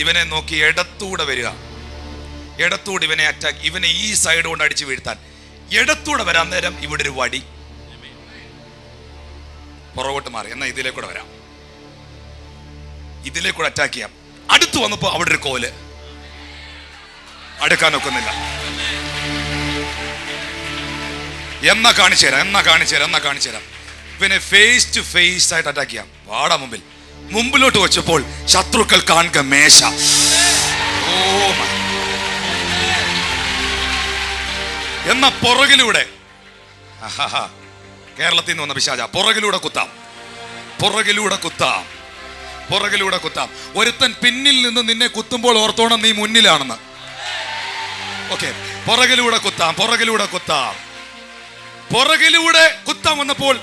ഇവനെ നോക്കി ഇടത്തൂടെ വരിക. ഇടത്തൂടെ ഇവനെ അറ്റാക്ക്, ഇവനെ ഈ സൈഡ് കൊണ്ട് അടിച്ചു വീഴ്ത്താൻ ഇടത്തൂടെ വരാൻ നേരം ഇവിടെ ഒരു വടി, പുറകോട്ട് മാറി. എന്നാൽ ഇതിലേക്കൂടെ വരാം, ഇതിലേക്കൂടെ അറ്റാക്ക് ചെയ്യാം. അടുത്ത് വന്നപ്പോ അവിടെ ഒരു കോല്, അടുക്കാൻ ഒക്കുന്നില്ല. എന്നാ കാണിച്ചു തരാം. പിന്നെ ഫേസ് ടു ഫേസ് ആയിട്ട് അറ്റാക്ക് ചെയ്യാം. വാടാ മുമ്പിലോട്ട് വെച്ചപ്പോൾ ശത്രുക്കൾ കാണുക മേശ. എന്നാ പുറകിലൂടെ, കേരളത്തിൽ നിന്ന് വന്ന പിശാച, പുറകിലൂടെ കുത്താം. ഒരുത്തൻ പിന്നിൽ നിന്ന് നിന്നെ കുത്തുമ്പോൾ ഓർത്തോണം നീ മുന്നിലാണെന്ന്. ഓക്കെ, പുറകിലൂടെ കുത്താൻ വന്നപ്പോൾ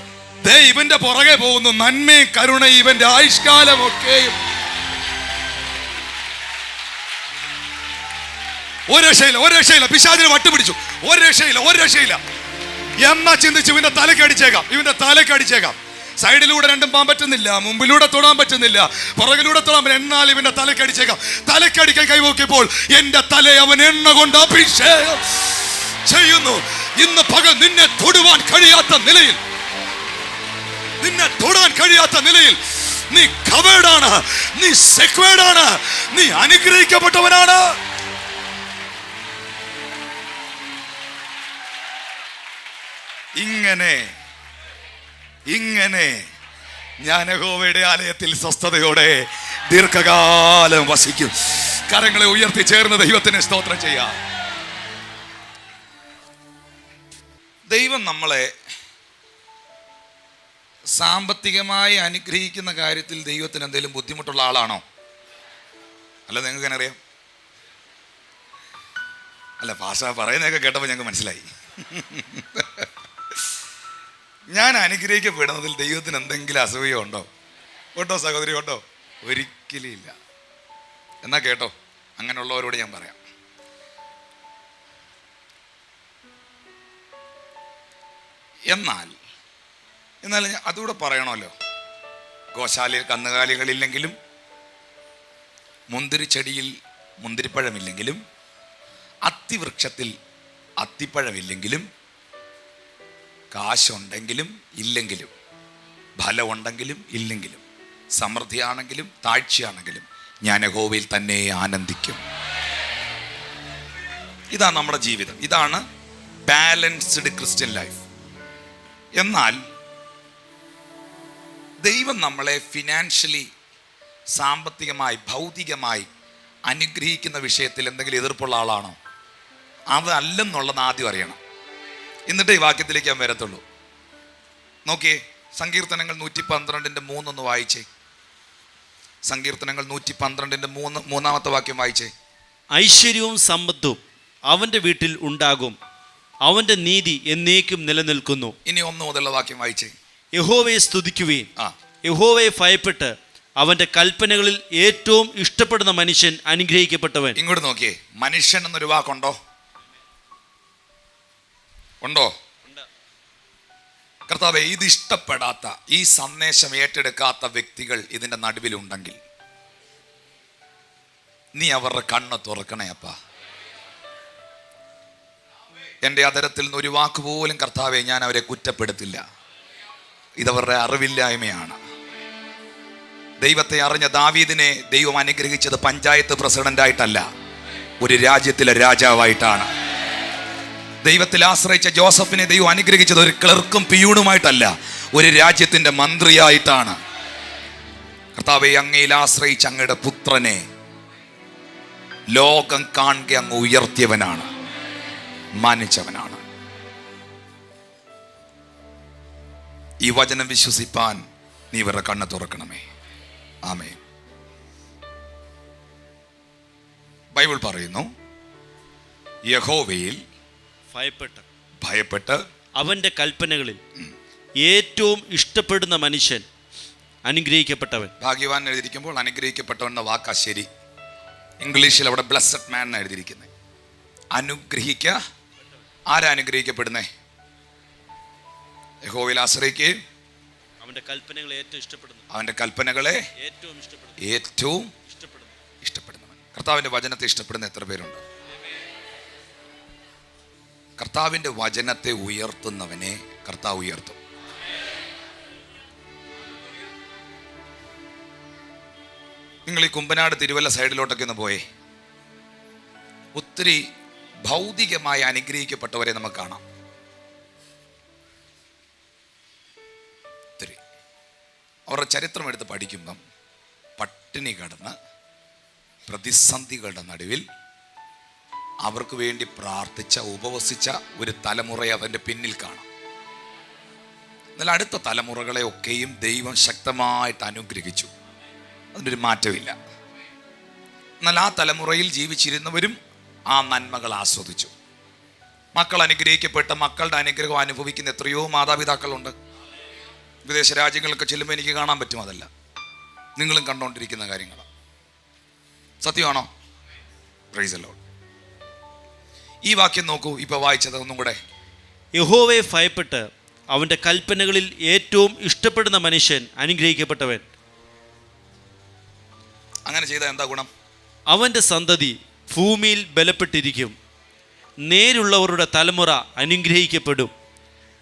ദേ ഇവന്റെ പുറകെ പോകുന്നു. നന്മയും കരുണയും ഇവന്റെ ആയുഷ്കാലമൊക്കെയും. ഒരു രക്ഷയില്ല. പിശാചിനെ വട്ടുപിടിച്ചു. ഒരു രക്ഷയില്ല. എന്നാ ചിന്തിച്ചു ഇവന്റെ തലയ്ക്ക് അടിച്ചേക്കാം. സൈഡിലൂടെ രണ്ടും പോകാൻ പറ്റുന്നില്ല, മുമ്പിലൂടെ തൊടാൻ പറ്റുന്നില്ല, പുറകിലൂടെ തൊടാൻ പറ്റും. എന്നാൽ ഇവന്റെ തലയ്ക്കടിക്കാൻ കൈവോക്കിയപ്പോൾ എന്റെ തലയെ അവൻ എണ്ണ കൊണ്ട് അഭിഷേകം ചെയ്യുന്നു. ഇന്ന് പകൽ നിന്നെ തൊടുവാൻ കഴിയാത്ത നിലയിൽ നീ കവേർഡാണ്, നീ സെക്വേർഡാണ്, നീ അനുഗ്രഹിക്കപ്പെട്ടവനാണ്. ഇങ്ങനെ ഞാൻ യഹോവയുടെ ആലയത്തിൽ സ്വസ്ഥതയോടെ ദീർഘകാലം വസിക്കും. കരങ്ങളെ ഉയർത്തി ചേർന്ന് ദൈവത്തിന് സ്തോത്രം ചെയ്യാം. ദൈവം നമ്മളെ സാമ്പത്തികമായി അനുഗ്രഹിക്കുന്ന കാര്യത്തിൽ ദൈവത്തിന് എന്തെങ്കിലും ബുദ്ധിമുട്ടുള്ള ആളാണോ? അല്ല, നിങ്ങൾക്ക് എങ്ങനെ അറിയാം? അല്ല, ഭാഷ പറയുന്നതൊക്കെ കേട്ടപ്പോൾ ഞങ്ങൾക്ക് മനസ്സിലായി. ഞാൻ അനുഗ്രഹിക്കപ്പെടുന്നതിൽ ദൈവത്തിന് എന്തെങ്കിലും അസൂയ ഉണ്ടോ സഹോദരി? ഉണ്ടോ? ഒരിക്കലും ഇല്ല. എന്നാ കേട്ടോ, അങ്ങനെയുള്ളവരോട് ഞാൻ പറയാം. എന്നാൽ അതുകൂടെ പറയണമല്ലോ. ഗോശാലയിൽ കന്നുകാലികളില്ലെങ്കിലും, മുന്തിരിച്ചെടിയിൽ മുന്തിരിപ്പഴമില്ലെങ്കിലും, അത്തിവൃക്ഷത്തിൽ അത്തിപ്പഴമില്ലെങ്കിലും, കാശുണ്ടെങ്കിലും ഇല്ലെങ്കിലും, ഫലമുണ്ടെങ്കിലും ഇല്ലെങ്കിലും, സമൃദ്ധിയാണെങ്കിലും താഴ്ചയാണെങ്കിലും ഞാൻ യഹോവയിൽ തന്നെ ആനന്ദിക്കും. ഇതാണ് നമ്മുടെ ജീവിതം. ഇതാണ് ബാലൻസ്ഡ് ക്രിസ്ത്യൻ ലൈഫ്. എന്നാൽ ദൈവം നമ്മളെ ഫിനാൻഷ്യലി, സാമ്പത്തികമായി, ഭൗതികമായി അനുഗ്രഹിക്കുന്ന വിഷയത്തിൽ എന്തെങ്കിലും എതിർപ്പുള്ള ആളാണോ? അതല്ലെന്നുള്ളത് ആദ്യം അറിയണം. എന്നിട്ട് ഈ വാക്യത്തിലേക്ക് ഞാൻ വരത്തുള്ളൂ. നോക്കിയേ, സങ്കീർത്തനങ്ങൾ 112:3 ഒന്ന് വായിച്ചേ. സങ്കീർത്തനങ്ങൾ 112:3 മൂന്നാമത്തെ വാക്യം വായിച്ചേ. ഐശ്വര്യവും സമ്പത്തും അവന്റെ വീട്ടിൽ ഉണ്ടാകും, അവന്റെ നീതി എന്നേക്കും നിലനിൽക്കുന്നു. ഇനി 1 മുതലുള്ള വാക്യം വായിച്ചേ. യഹോവയെ സ്തുതിക്കുവിൻ, യഹോവയെ ഭയപ്പെട്ട് അവന്റെ കൽപ്പനകളിൽ ഏറ്റവും ഇഷ്ടപ്പെടുന്ന മനുഷ്യൻ അനുഗ്രഹിക്കപ്പെട്ടവൻ. ഇങ്ങോട്ട് നോക്കിയേ, മനുഷ്യൻ എന്നൊരു വാക്കുണ്ടോ? കർത്താവേ, ഇത് ഇഷ്ടപ്പെടാത്ത, ഈ സന്ദേശം ഏറ്റെടുക്കാത്ത വ്യക്തികൾ ഇതിന്റെ നടുവിലുണ്ടെങ്കിൽ നീ അവരുടെ കണ്ണ് തുറക്കണേ അപ്പാ. എൻ്റെ അതരത്തിൽ നിന്ന് ഒരു വാക്ക് പോലും കർത്താവേ ഞാൻ അവരെ കുറ്റപ്പെടുത്തില്ല. ഇതവരുടെ അറിവില്ലായ്മയാണ്. ദൈവത്തെ അറിഞ്ഞ ദാവീദിനെ ദൈവം അനുഗ്രഹിച്ചത് പഞ്ചായത്ത് പ്രസിഡന്റായിട്ടല്ല, ഒരു രാജ്യത്തിലെ രാജാവായിട്ടാണ്. ദൈവത്തിൽ ആശ്രയിച്ച ജോസഫിനെ ദൈവം അനുഗ്രഹിച്ചത് ഒരു ക്ലർക്കും പിയൂണുമായിട്ടല്ല, ഒരു രാജ്യത്തിൻ്റെ മന്ത്രിയായിട്ടാണ്. കർത്താവേ, അങ്ങയിൽ ആശ്രയിച്ച അങ്ങയുടെ പുത്രനെ ലോകം കാണുക അങ്ങ് ഉയർത്തിയവനാണ്, മാനിച്ചവനാണ്. ഈ വചനം വിശ്വസിപ്പാൻ നീ ഇവരുടെ കണ്ണ് തുറക്കണമേ. ആമേൻ. ബൈബിൾ പറയുന്നു, യഹോവയിൽ ഭയപ്പെട്ട് അവൻ്റെ കൽപ്പനകളിൽ ഏറ്റവും ഇഷ്ടപ്പെടുന്ന മനുഷ്യൻ അനുഗ്രഹിക്കപ്പെട്ടവൻ. ഭാഗ്യവാൻ എഴുതിയിരിക്കുമ്പോൾ അനുഗ്രഹിക്കപ്പെട്ടവൻ എന്ന വാക്കാ ശരി. ഇംഗ്ലീഷിൽ അവിടെ ബ്ലെസ്സഡ് മാൻ എന്ന് എഴുതിയിരിക്കുന്നത്. ആരാ അനുഗ്രഹിക്കപ്പെടുന്നേ? യഹോവയിൽ ആശ്രയിക്കുകയും അവൻ്റെ കൽപ്പനകളെ ഏറ്റവും ഇഷ്ടപ്പെടുന്നവൻ. കർത്താവിൻ്റെ വചനത്തെ ഇഷ്ടപ്പെടുന്ന എത്ര പേരുണ്ട്? കർത്താവിൻ്റെ വചനത്തെ ഉയർത്തുന്നവനെ കർത്താവ് ഉയർത്തും. നിങ്ങൾ ഈ കുമ്പനാട് തിരുവല്ല സൈഡിലോട്ടൊക്കെ ഒന്ന് പോയേ, ഒത്തിരി ഭൗതികമായി അനുഗ്രഹിക്കപ്പെട്ടവരെ നമുക്ക് കാണാം. ഒത്തിരി അവരുടെ ചരിത്രം എടുത്ത് പഠിക്കുമ്പം പട്ടിണി കിടന്ന് പ്രതിസന്ധികളുടെ നടുവിൽ അവർക്ക് വേണ്ടി പ്രാർത്ഥിച്ച ഉപവസിച്ച ഒരു തലമുറയെ അതിൻ്റെ പിന്നിൽ കാണാം. എന്നാൽ അടുത്ത തലമുറകളെ ഒക്കെയും ദൈവം ശക്തമായിട്ട് അനുഗ്രഹിച്ചു. അതിനൊരു മാറ്റമില്ല. എന്നാൽ ആ തലമുറയിൽ ജീവിച്ചിരുന്നവരും ആ നന്മകൾ ആസ്വദിച്ചു. മക്കൾ അനുഗ്രഹിക്കപ്പെട്ട മക്കളുടെ അനുഗ്രഹം അനുഭവിക്കുന്ന എത്രയോ മാതാപിതാക്കളുണ്ട്. വിദേശ രാജ്യങ്ങളൊക്കെ ചെല്ലുമ്പോൾ എനിക്ക് കാണാൻ പറ്റും. അതല്ല നിങ്ങളും കണ്ടുകൊണ്ടിരിക്കുന്ന കാര്യങ്ങളാണ്. സത്യമാണോ? Praise the Lord. ഈ വാക്യം നോക്കൂ, ഇപ്പൊ വായിച്ചത് ഒന്നും കൂടെ. യഹോവയെ ഭയപ്പെട്ട് അവൻ്റെ കൽപ്പനകളിൽ ഏറ്റവും ഇഷ്ടപ്പെടുന്ന മനുഷ്യൻ അനുഗ്രഹിക്കപ്പെട്ടവൻ. അങ്ങനെ ചെയ്താൽ എന്താ ഗുണം? അവൻ്റെ സന്തതി ഭൂമിയിൽ ബലപ്പെട്ടിരിക്കും. നേരുള്ളവരുടെ തലമുറ അനുഗ്രഹിക്കപ്പെടും.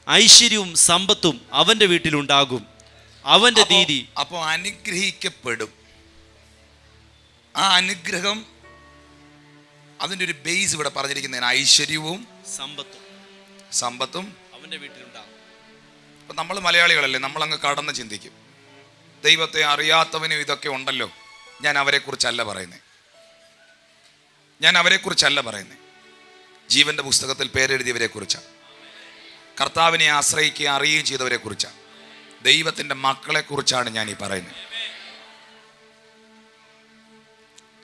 ഐശ്വര്യവും സമ്പത്തും അവൻ്റെ വീട്ടിലുണ്ടാകും. അവൻ്റെ നീതി. അപ്പോൾ അനുഗ്രഹിക്കപ്പെടും. ആ അനുഗ്രഹം അതിൻ്റെ ഒരു ബേസ് ഇവിടെ പറഞ്ഞിരിക്കുന്നതിന് ഐശ്വര്യവും സമ്പത്തും അവൻ്റെ വീട്ടിലുണ്ടാകും. ഇപ്പം നമ്മൾ മലയാളികളല്ലേ, നമ്മളങ്ങ് കടന്ന് ചിന്തിക്കും, ദൈവത്തെ അറിയാത്തവനും ഇതൊക്കെ ഉണ്ടല്ലോ. ഞാൻ അവരെക്കുറിച്ചല്ല പറയുന്നത്. ജീവന്റെ പുസ്തകത്തിൽ പേരെഴുതിയവരെ കുറിച്ചാണ്. കർത്താവിനെ ആശ്രയിക്കുകയും അറിയുകയും ചെയ്തവരെ കുറിച്ചാണ്. ദൈവത്തിൻ്റെ മക്കളെ കുറിച്ചാണ് ഞാൻ ഈ പറയുന്നത്.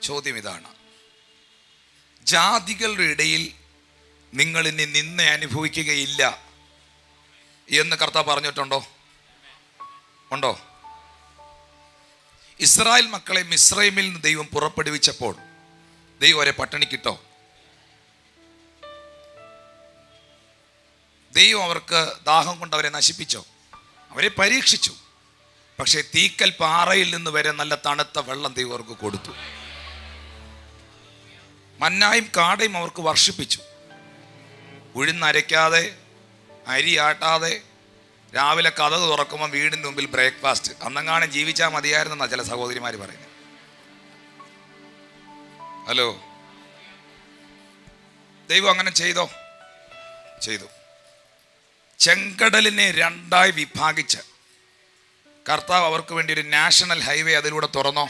ചോദ്യം ഇതാണ്, ജാതികളുടെ ഇടയിൽ നിങ്ങൾ ഇനി നിന്നെ അനുഭവിക്കുകയില്ല എന്ന് കർത്താവ് പറഞ്ഞിട്ടുണ്ടോ? ഉണ്ടോ? ഇസ്രായേൽ മക്കളെ മിസ്രൈമിൽ നിന്ന് ദൈവം പുറപ്പെടുവിച്ചപ്പോൾ ദൈവം അവരെ പട്ടിണിക്കിട്ടോ? ദൈവം അവർക്ക് ദാഹം കൊണ്ട് അവരെ നശിപ്പിച്ചോ? അവരെ പരീക്ഷിച്ചു. പക്ഷേ തീക്കൽ പാറയിൽ നിന്ന് വരെ നല്ല തണുത്ത വെള്ളം ദൈവം അവർക്ക് കൊടുത്തു. മന്നായും കാടയും അവർക്ക് വർഷിപ്പിച്ചു. ഉഴുന്നരയ്ക്കാതെ അരി ആട്ടാതെ രാവിലെ കതക് തുറക്കുമ്പോൾ വീടിന് മുമ്പിൽ ബ്രേക്ക്ഫാസ്റ്റ്. അന്നെങ്ങാനും ജീവിച്ചാൽ മതിയായിരുന്നെന്നാണ് ചില സഹോദരിമാർ പറയുന്നത്. ഹലോ, ദൈവം അങ്ങനെ ചെയ്തു. ചെങ്കടലിനെ രണ്ടായി വിഭാഗിച്ച് കർത്താവ് അവർക്ക് വേണ്ടി ഒരു നാഷണൽ ഹൈവേ അതിലൂടെ തുറന്നു.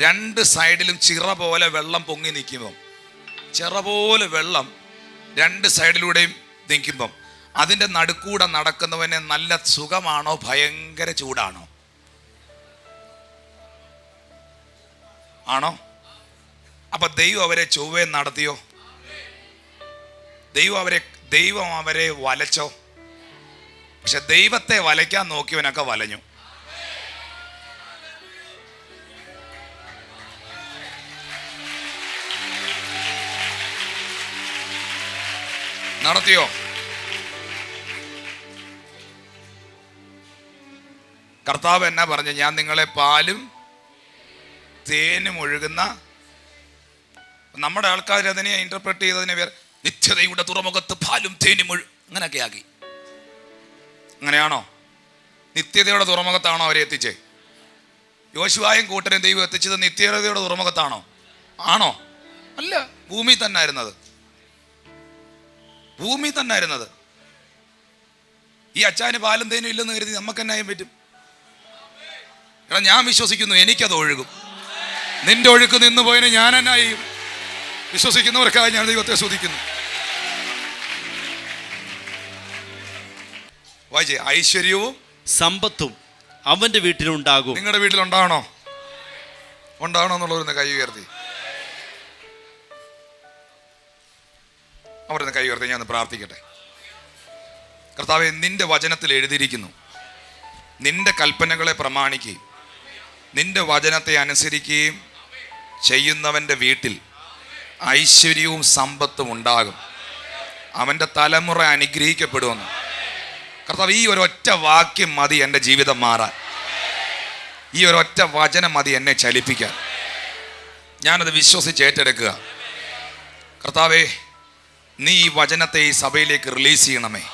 രണ്ട് സൈഡിലും ചിറ പോലെ വെള്ളം പൊങ്ങി നിൽക്കുമ്പം, ചിറ പോലെ വെള്ളം രണ്ട് സൈഡിലൂടെയും നിൽക്കുമ്പം അതിൻ്റെ നടുക്കൂടെ നടക്കുന്നവന് നല്ല സുഖമാണോ ഭയങ്കര ചൂടാണോ? ആണോ? അപ്പൊ ദൈവം അവരെ ചൊവ്വേ നടത്തിയോ? ദൈവം അവരെ വലച്ചോ? പക്ഷെ ദൈവത്തെ വലയ്ക്കാൻ നോക്കിയവനൊക്കെ വലഞ്ഞു. നടത്തിയോ? കർത്താവ് എന്നാ പറഞ്ഞു? ഞാൻ നിങ്ങളെ പാലും തേനും ഒഴുകുന്ന, നമ്മുടെ ആൾക്കാർ അതിനെ ഇന്റർപ്രറ്റ് ചെയ്തതിനെ നിത്യതയുടെ തുറമുഖത്ത് പാലും തേനും അങ്ങനെയൊക്കെ ആക്കി. അങ്ങനെയാണോ? നിത്യതയുടെ തുറമുഖത്താണോ അവരെ എത്തിച്ചേ? യോശുവായും കൂട്ടരും ദൈവം എത്തിച്ചത് നിത്യതയുടെ തുറമുഖത്താണോ? ആണോ? അല്ല, ഭൂമി തന്നെ ആയിരുന്നത്. ഈ അച്ചാന് പാലും തേനും ഇല്ലെന്ന് കരുതി നമുക്ക് എന്നായും പറ്റും? എടാ, ഞാൻ വിശ്വസിക്കുന്നു എനിക്കത് ഒഴുകും. നിന്റെ ഒഴുക്ക് നിന്ന് പോയതിന് ഞാൻ എന്നാ ചെയ്യും? വിശ്വസിക്കുന്നവർക്കായി ഞാൻ ദൈവത്തെ സ്തുതിക്കുന്നു. വായിച്ചേ, ഐശ്വര്യവും സമ്പത്തും അവന്റെ വീട്ടിലുണ്ടാകും. നിങ്ങളുടെ വീട്ടിലുണ്ടാകണോ? ഉണ്ടാകണോ എന്നുള്ളവരുന്ന് കൈ ഉയർത്തി. അവരൊന്ന് കൈ ഉയർത്തി ഞാൻ ഒന്ന് പ്രാർത്ഥിക്കട്ടെ. കർത്താവേ, നിന്റെ വചനത്തിൽ എഴുതിയിരിക്കുന്നു, നിന്റെ കൽപ്പനകളെ പ്രമാണിക്കുകയും നിന്റെ വചനത്തെ അനുസരിക്കുകയും ചെയ്യുന്നവൻ്റെ വീട്ടിൽ ഐശ്വര്യവും സമ്പത്തും ഉണ്ടാകും, അവൻ്റെ തലമുറ അനുഗ്രഹിക്കപ്പെടുമെന്ന്. കർത്താവ്, ഈ ഒരൊറ്റ വാക്യം മതി എൻ്റെ ജീവിതം മാറാൻ. ഈ ഒരൊറ്റ വചനം മതി എന്നെ ചലിപ്പിക്കാൻ. ഞാനത് വിശ്വസിച്ച് ഏറ്റെടുക്കുക. കർത്താവേ, നീ ഈ വചനത്തെ ഈ സഭയിലേക്ക് റിലീസ് ചെയ്യണമേ,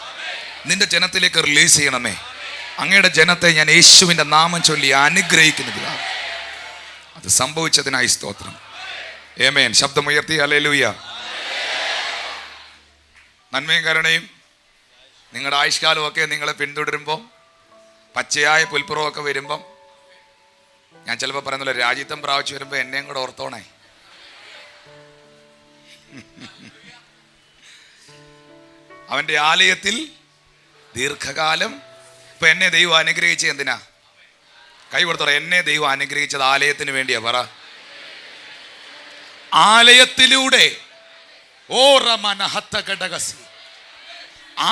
നിന്റെ ജനത്തിലേക്ക് റിലീസ് ചെയ്യണമേ. അങ്ങയുടെ ജനത്തെ ഞാൻ യേശുവിൻ്റെ നാമം ചൊല്ലി അനുഗ്രഹിക്കുന്നതില്ല. അത് സംഭവിച്ചതിനായി സ്തോത്രം. ആമേൻ. ശബ്ദമുയർത്തി ഹല്ലേലൂയ. നന്മയും കരുണയും നിങ്ങളുടെ ആയുഷ്കാലമൊക്കെ നിങ്ങളെ പിന്തുടരുമ്പം, പച്ചയായ പുൽപ്പുറമൊക്കെ വരുമ്പം, ഞാൻ ചിലപ്പോൾ പറയുന്നില്ല, രാജ്യത്വം പ്രാപിച്ചു വരുമ്പോൾ എന്നെയും കൂടെ ഓർത്തോണേ. അവൻ്റെ ആലയത്തിൽ ദീർഘകാലം. ഇപ്പൊ എന്നെ ദൈവം അനുഗ്രഹിച്ചത് എന്തിനാ? കൈ കൊടുത്തോളാം. എന്നെ ദൈവം അനുഗ്രഹിച്ചത് ആലയത്തിന് വേണ്ടിയാ. പറ, ആലയത്തിലൂടെ.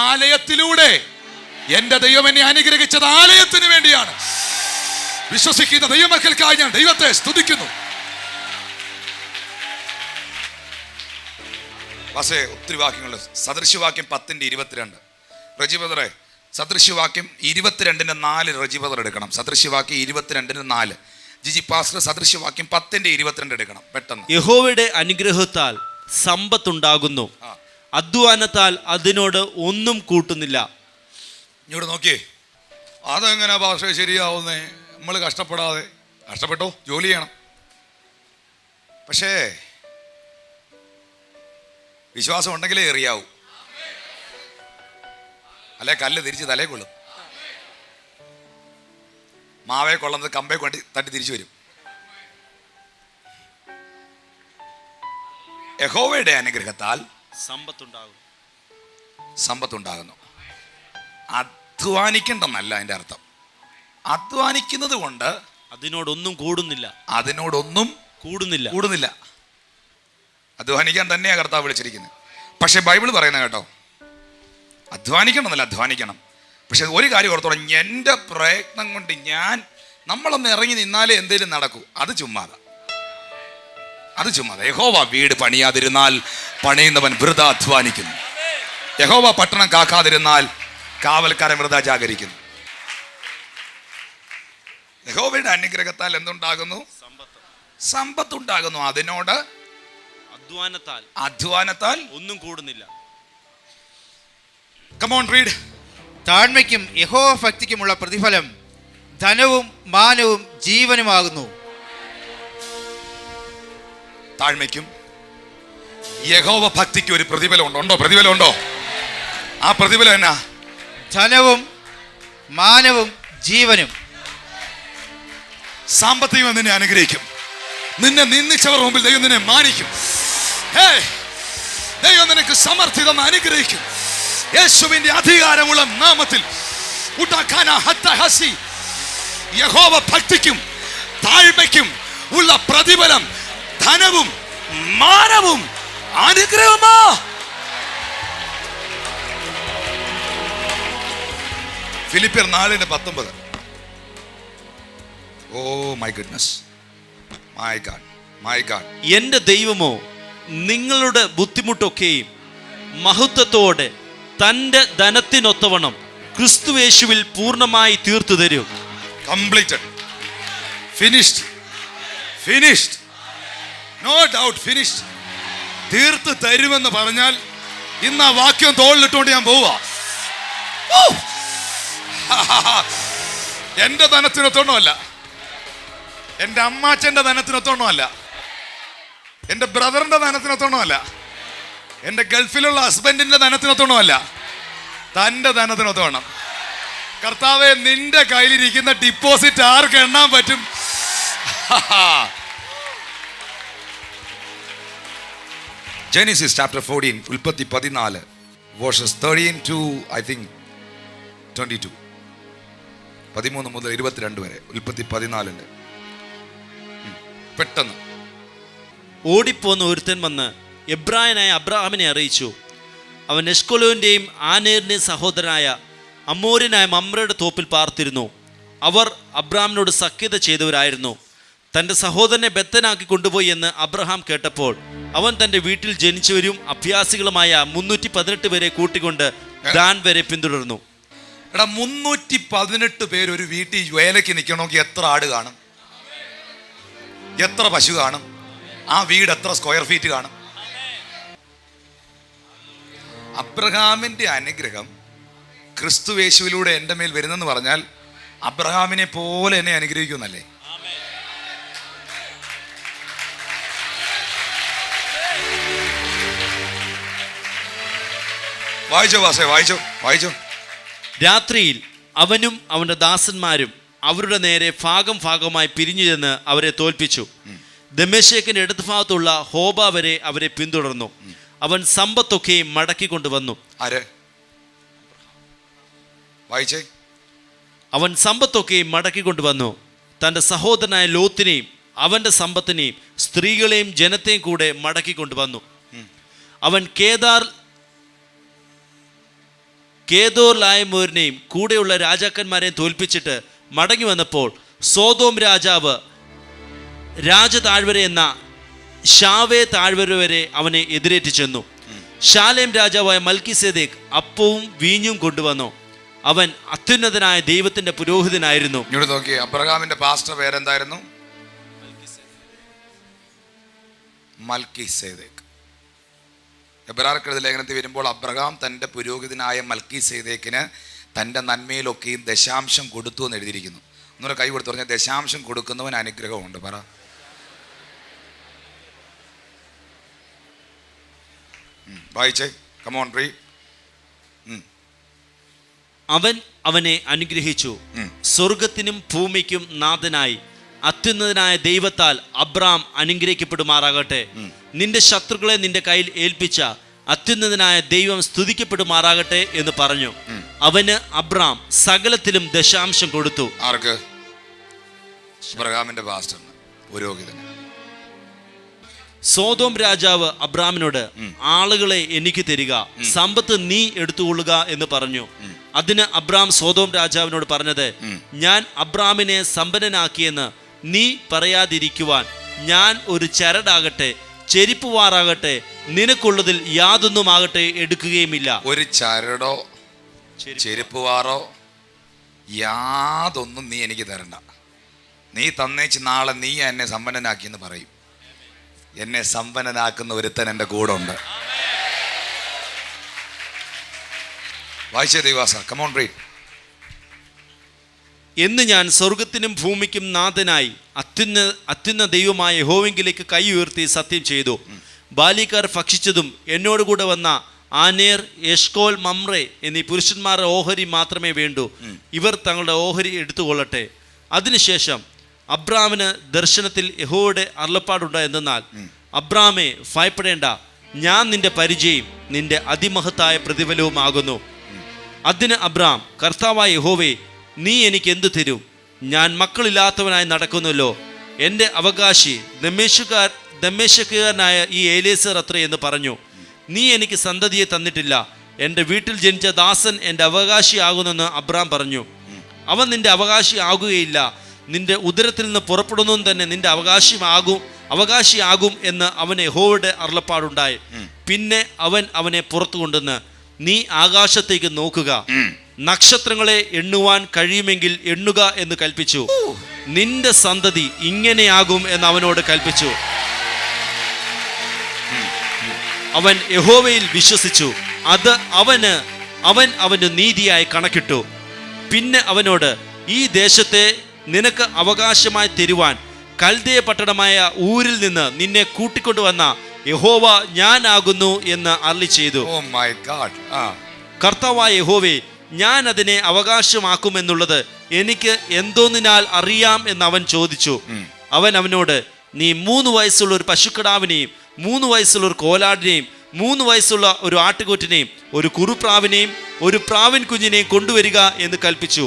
ആലയത്തിലൂടെ എന്റെ ദൈവം എന്നെ അനുഗ്രഹിച്ചത് ആലയത്തിന് വേണ്ടിയാണ്. വിശ്വസിക്കുന്ന ദൈവമക്കൾക്കായി ഞാൻ ദൈവത്തെ സ്തുതിക്കുന്നു. പക്ഷേ ഒത്തിരി വാക്യങ്ങളുണ്ട്. സദൃശ്യവാക്യം 10:22. റജിബദറെ, സദൃശ്യവാക്യം 22:4 റജിബദർ എടുക്കണം. സദൃശ്യവാക്യം 22:4. ജിജി പാസ്റ്റർ സദൃശ്യവാക്യം 10:22 എടുക്കണം പെട്ടെന്ന്. യഹോവയുടെ അനുഗ്രഹത്താൽ സമ്പത്തുണ്ടാകുന്നു, അധ്വാനത്താൽ അതിനോട് ഒന്നും കൂട്ടുന്നില്ല. ഇങ്ങോട്ട് നോക്കിയേ, അതെങ്ങനെ ഭാഷ ശരിയാവുന്നേ? നമ്മൾ കഷ്ടപ്പെട്ടോ, ജോലി ചെയ്യണം. പക്ഷേ വിശ്വാസം ഉണ്ടെങ്കിലേ എറിയാവൂ, അല്ലെ കല്ല് തിരിച്ച് തലേ കൊള്ളും. മാവേ കൊള്ളുന്നത് കമ്പേ കൊണ്ടി തട്ടി തിരിച്ചു വരും. യഹോവയുടെ അനുഗ്രഹത്താൽ സമ്പത്തുണ്ടാകുന്നു. അധ്വാനിക്കണ്ടെന്നല്ല അതിൻ്റെ അർത്ഥം. അധ്വാനിക്കുന്നത് കൊണ്ട് അതിനോടൊന്നും കൂടുന്നില്ല. അധ്വാനിക്കാൻ തന്നെയാണ് കർത്താവ് വിളിച്ചിരിക്കുന്നത്. പക്ഷെ ബൈബിൾ പറയുന്നത് കേട്ടോ, അധ്വാനിക്കണമെന്നല്ല, അധ്വാനിക്കണം. പക്ഷെ ഒരു കാര്യം ഓർത്തോളം, എൻ്റെ പ്രയത്നം കൊണ്ട് നമ്മളൊന്ന് ഇറങ്ങി നിന്നാലേ എന്തേലും നടക്കൂ. അത് ചുമ്മാതെ. യഹോവ വീട് പണിയാതിരുന്നാൽ പണിയുന്നവൻ വൃഥ അധ്വാനിക്കുന്നു. യഹോവ പട്ടണം കാക്കാതിരുന്നാൽ കാവൽക്കാരൻ വൃഥ ജാഗരിക്കുന്നു. യഹോവയുടെ അനുഗ്രഹത്താൽ എന്തുണ്ടാകുന്നു? സമ്പത്തുണ്ടാകുന്നു. അതിനോട് അധ്വാനത്താൽ ഒന്നും കൂടുന്നില്ല. Come on, read. താഴ്മയ്ക്കും യഹോവ ഭക്തിക്കുമുള്ള പ്രതിഫലം ധനവും മാനവും ജീവനുമാകുന്നു. താഴ്മയ്ക്കും യഹോവ ഭക്തിക്കും ഒരു പ്രതിഫലമുണ്ടോ? പ്രതിഫലമുണ്ടോ? ആ പ്രതിഫലം എന്നാ? ധനവും മാനവും ജീവനും. സാമ്പത്തികം നിന്നെ അനുഗ്രഹിക്കും. നിന്നെ നിന്ദിച്ചവർ മുമ്പിൽ ദൈവം നിന്നെ മാനിക്കും. ദൈവം നിനക്ക് സമർത്ഥിതം അനുഗ്രഹിക്കും. യേശുവിന്റെ അധികാരമുള്ള നാമത്തിൽ. യഹോവ ഭക്തിക്കും താഴ്മയ്ക്കും ഉള്ള പ്രതിഫലം ധനവും മാനവും അനുഗ്രഹമാ. ഫിലിപ്പിയർ 4:19. Oh my goodness, my God. എന്റെ ദൈവമോ നിങ്ങളുടെ ബുദ്ധിമുട്ടൊക്കെയും മഹത്വത്തോടെ തന്റെ ധനത്തിനൊത്തവണ്ണം ക്രിസ്തുയേശുവിൽ പൂർണ്ണമായി തീർത്തു തരും. Completed, finished, no doubt finished. തീർത്ത് തരുമെന്ന് പറഞ്ഞാൽ ഇന്ന് ആ വാക്യം തോളിലിട്ടുകൊണ്ട് ഞാൻ പോവാ. എന്റെ ധനത്തിനൊത്തോണമല്ല, എൻ്റെ അമ്മാച്ചൻ്റെ ധനത്തിനൊത്തോണമല്ല, എൻ്റെ ബ്രദറിന്റെ ധനത്തിനൊത്തോണമല്ല, എൻ്റെ ഗൾഫിലുള്ള ഹസ്ബൻഡിന്റെ ധനത്തിനൊത്തോണമല്ല, തൻ്റെ ധനത്തിനൊത്തോണം. കർത്താവേ, നിന്റെ കയ്യിലിരിക്കുന്ന ഡിപ്പോസിറ്റ് ആർക്ക് എണ്ണാൻ പറ്റും? Genesis chapter 14, ഉൽപ്പത്തി 14 verses 13 to I think 22. 13 മുതൽ 22 വരെ ഉൽപ്പത്തി 14. പെട്ടെന്ന് ഓടിപ്പോന്ന ഒരുത്തൻ വന്ന് എബ്രായനായ അബ്രഹാമിനെ അറിയിച്ചു, അവൻ എഷ്കൊലോന്റെയും ആനേറിന്റെയും സഹോദരനായ അമ്മോര്യനായ മമ്രയുടെ തോപ്പിൽ പാർത്തിരുന്നു. അവർ അബ്രാമിനോട് സഖ്യത ചെയ്തവരായിരുന്നു. തൻ്റെ സഹോദരനെ ബദ്ധനാക്കി കൊണ്ടുപോയി എന്ന് അബ്രഹാം കേട്ടപ്പോൾ അവൻ തൻ്റെ വീട്ടിൽ ജനിച്ചവരും അഭ്യാസികളുമായ 318 പേരെ കൂട്ടിക്കൊണ്ട് ദാൻ വരെ പിന്തുടർന്നു. എടാ, 318 പേര് ഒരു വീട്ടിൽ വേലയ്ക്ക് നിൽക്കണമെങ്കിൽ എത്ര ആട് കാണും? എത്ര പശു കാണും? ആ വീട് എത്ര സ്ക്വയർ ഫീറ്റ് കാണും? അബ്രഹാമിന്റെ അനുഗ്രഹം ക്രിസ്തുവേശുവിലൂടെ എൻ്റെ മേൽ വരുന്നെന്ന് പറഞ്ഞാൽ അബ്രഹാമിനെ പോലെ എന്നെ അനുഗ്രഹിക്കുന്നല്ലേ? വായിച്ചോ വാസേ, വായിച്ചോ. രാത്രിയിൽ അവനും അവൻ്റെ ദാസന്മാരും അവരുടെ നേരെ ഭാഗമായി പിരിഞ്ഞു ചെന്ന് അവരെ തോൽപ്പിച്ചു. ദമേശേക്കിന്റെ ഇടത് ഭാഗത്തുള്ള ഹോബ വരെ അവരെ പിന്തുടർന്നു. അവൻ സമ്പത്തൊക്കെയും മടക്കിക്കൊണ്ടുവന്നു. ആര് വായിച്ചേ? അവൻ സമ്പത്തൊക്കെയും മടക്കിക്കൊണ്ടുവന്നു. തൻ്റെ സഹോദരനായ ലോത്തിനെയും അവൻ്റെ സമ്പത്തിനെയും സ്ത്രീകളെയും ജനത്തെയും കൂടെ മടക്കിക്കൊണ്ടുവന്നു. അവൻ കേദോർലായമോരിനെയും കൂടെയുള്ള രാജാക്കന്മാരെയും തോൽപ്പിച്ചിട്ട് മടങ്ങി വന്നപ്പോൾ സോദോം രാജാവ് രാജതാഴ്വര എന്ന ഷാവേ താഴ്വര വരെ അവനെ എതിരേറ്റ് ചെന്നു. ശാലേം രാജാവായ മൽക്കിസേദേക്ക് അപ്പവും വീഞ്ഞും കൊണ്ടുവന്നു. അവൻ അത്യുന്നതനായ ദൈവത്തിന്റെ പുരോഹിതനായിരുന്നു. ഇങ്ങോട്ട് നോക്കി, അബ്രഹാമിന്റെ പാസ്റ്റർ പേരെന്തായിരുന്നു? മൽക്കിസേദേക്ക്. എബ്രായർക്കെഴുതിയ ലേഖനത്തിൽ വരുമ്പോൾ അബ്രഹാം തൻ്റെ പുരോഹിതനായ മൽക്കിസേദേക്കിന് തൻ്റെ നന്മയിലൊക്കെയും ദശാംശം കൊടുത്തു എന്ന് എഴുതിയിരിക്കുന്നു. ഒന്നുകൂടെ കൈ കൊടുത്തു പറഞ്ഞാൽ ദശാംശം കൊടുക്കുന്നവൻ അനുഗ്രഹമുണ്ട്. പറ. വായിച്ചേ, കമോൺ റീഡ്. അവൻ അവനെ അനുഗ്രഹിച്ചു. സ്വർഗത്തിനും ഭൂമിക്കും നാഥനായി അത്യുന്നതനായ ദൈവത്താൽ അബ്രാം അനുഗ്രഹിക്കപ്പെടുമാറാകട്ടെ. നിന്റെ ശത്രുക്കളെ നിന്റെ കയ്യിൽ ഏൽപ്പിച്ച അത്യുന്നതനായ ദൈവം സ്തുതിക്കപ്പെടുമാറാകട്ടെ എന്ന് പറഞ്ഞു. അവന് അബ്രാം സകലത്തിലും ദശാംശം കൊടുത്തു. ആർക്ക്? അബ്രഹാമിന്റെ പാസ്റ്ററിന്, പുരോഹിതന്. സോദോം രാജാവ് അബ്രാമിനോട് ആളുകളെ എനിക്ക് തരിക, സമ്പത്ത് നീ എടുത്തുകൊള്ളുക എന്ന് പറഞ്ഞു. അതിന് അബ്രാം സോദോം രാജാവിനോട് പറഞ്ഞത്, ഞാൻ അബ്രാമിനെ സമ്പന്നനാക്കിയെന്ന് നീ പറയാതിരിക്കുവാൻ ഞാൻ ഒരു ചരടാകട്ടെ ചെരിപ്പുവാറാകട്ടെ നിനക്കുള്ളതിൽ യാതൊന്നുമാകട്ടെ എടുക്കുകയുമില്ല. ഒരു ചരടോ ചെരുപ്പുവാറോ യാതൊന്നും നീ എനിക്ക് തരണ്ട. നീ തന്നേച്ച് നാളെ നീ എന്നെ സമ്പന്നനാക്കിയെന്ന് പറയും. എന്നെ സമ്പന്നനാക്കുന്ന ഒരുത്തൻ എൻ്റെ കൂടെ ഉണ്ട്. വായിച്ചേ ദൈവാസ, കമോൺ റീഡ്. എന്ന് ഞാൻ സ്വർഗത്തിനും ഭൂമിക്കും നാഥനായി അത്യുന്ന ദൈവമായ യഹോവെങ്കിലേക്ക് കൈ ഉയർത്തി സത്യം ചെയ്തു. ബാലിക്കാർ ഭക്ഷിച്ചതും എന്നോടുകൂടെ വന്ന ആനേർ, എഷ്കോൽ, മമ്രെ എന്നീ പുരുഷന്മാരുടെ ഓഹരി മാത്രമേ വേണ്ടൂ. ഇവർ തങ്ങളുടെ ഓഹരി എടുത്തുകൊള്ളട്ടെ. അതിനുശേഷം അബ്രാമിന് ദർശനത്തിൽ യഹോവയുടെ അരുളപ്പാടുണ്ടായെന്നാൽ, അബ്രാമേ ഭയപ്പെടേണ്ട, ഞാൻ നിന്റെ പരിചയം നിന്റെ അതിമഹത്തായ പ്രതിഫലവുമാകുന്നു. അതിന് അബ്രാം, കർത്താവായ യഹോവേ, നീ എനിക്ക് എന്തു തരും? ഞാൻ മക്കളില്ലാത്തവനായി നടക്കുന്നല്ലോ. എൻ്റെ അവകാശി ദമ്മേശക്കുകാരനായ ഈ ഏലേസർ അത്രേ എന്ന് പറഞ്ഞു. നീ എനിക്ക് സന്തതിയെ തന്നിട്ടില്ല. എൻ്റെ വീട്ടിൽ ജനിച്ച ദാസൻ എൻ്റെ അവകാശിയാകുന്നെന്ന് അബ്രാം പറഞ്ഞു. അവൻ നിന്റെ അവകാശി ആകുകയില്ല, നിന്റെ ഉദരത്തിൽ നിന്ന് പുറപ്പെടുന്നതും തന്നെ നിന്റെ അവകാശിയാകും എന്ന് അവന് യഹോവയുടെ അരുളപ്പാടുണ്ടായി. പിന്നെ അവൻ അവനെ പുറത്തു കൊണ്ടുവന്ന്, നീ ആകാശത്തേക്ക് നോക്കുക, നക്ഷത്രങ്ങളെ എണ്ണുവാൻ കഴിയുമെങ്കിൽ എണ്ണുക എന്ന് കൽപ്പിച്ചു. നിന്റെ സന്തതി ഇങ്ങനെയാകും എന്ന് അവനോട് കൽപ്പിച്ചു. അവൻ യഹോവയിൽ വിശ്വസിച്ചു. അത് അവന് നീതിയായി കണക്കിട്ടു. പിന്നെ അവനോട്, ഈ ദേശത്തെ നിനക്ക് അവകാശമായി തരുവാൻ കൽദയ പട്ടണമായ ഊരിൽ നിന്ന് നിന്നെ കൂട്ടിക്കൊണ്ടുവന്ന യഹോവ ഞാനാകുന്നു എന്ന് അരുളി ചെയ്തു. കർത്താവായ യഹോവേ, ഞാൻ അതിനെ അവകാശമാക്കുമെന്നുള്ളത് എനിക്ക് എന്തോന്നിനാൽ അറിയാം എന്ന് അവൻ ചോദിച്ചു. അവൻ അവനോട്, നീ 3 വയസ്സുള്ള ഒരു പശുക്കിടാവിനെയും 3 വയസ്സുള്ള ഒരു കോലാടിനെയും 3 വയസ്സുള്ള ഒരു ആട്ടുകൊറ്റനെയും ഒരു കുറുപ്രാവിനെയും ഒരു പ്രാവിൻ കുഞ്ഞിനെയും കൊണ്ടുവരിക എന്ന് കൽപ്പിച്ചു.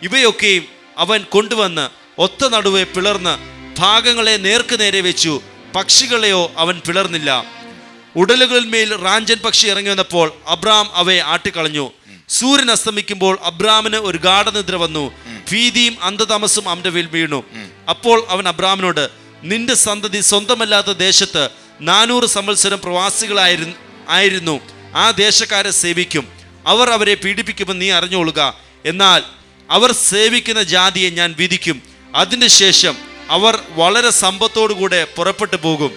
ഇവയൊക്കെയും അവൻ കൊണ്ടുവന്ന് ഒത്ത നടുവെ പിളർന്ന് ഭാഗങ്ങളെ നേർക്കുനേരെ വെച്ചു. പക്ഷികളെയോ അവൻ പിളർന്നില്ല. ഉടലുകളിന്മേൽ റാഞ്ചൻ പക്ഷി ഇറങ്ങി വന്നപ്പോൾ അബ്രാം അവയെ ആട്ടിക്കളഞ്ഞു. സൂര്യൻ അസ്തമിക്കുമ്പോൾ അബ്രാമിന് ഒരു ഗാഠനിദ്ര വന്നു. ഭീതിയും അന്ധതമസും അവന്റെ മേൽ വീണു. അപ്പോൾ അവൻ അബ്രാമിനോട്, നിന്റെ സന്തതി സ്വന്തമല്ലാത്ത ദേശത്ത് 400 സംവത്സരം പ്രവാസികളായിരുന്നു. ആ ദേശക്കാരെ സേവിക്കും. അവർ അവരെ പീഡിപ്പിക്കുമെന്ന് നീ അറിഞ്ഞുകൊള്ളുക. എന്നാൽ അവർ സേവിക്കുന്ന ജാതിയെ ഞാൻ വിധിക്കും. അതിന് ശേഷം അവർ വളരെ സമ്പത്തോടുകൂടെ പുറപ്പെട്ടു പോകും.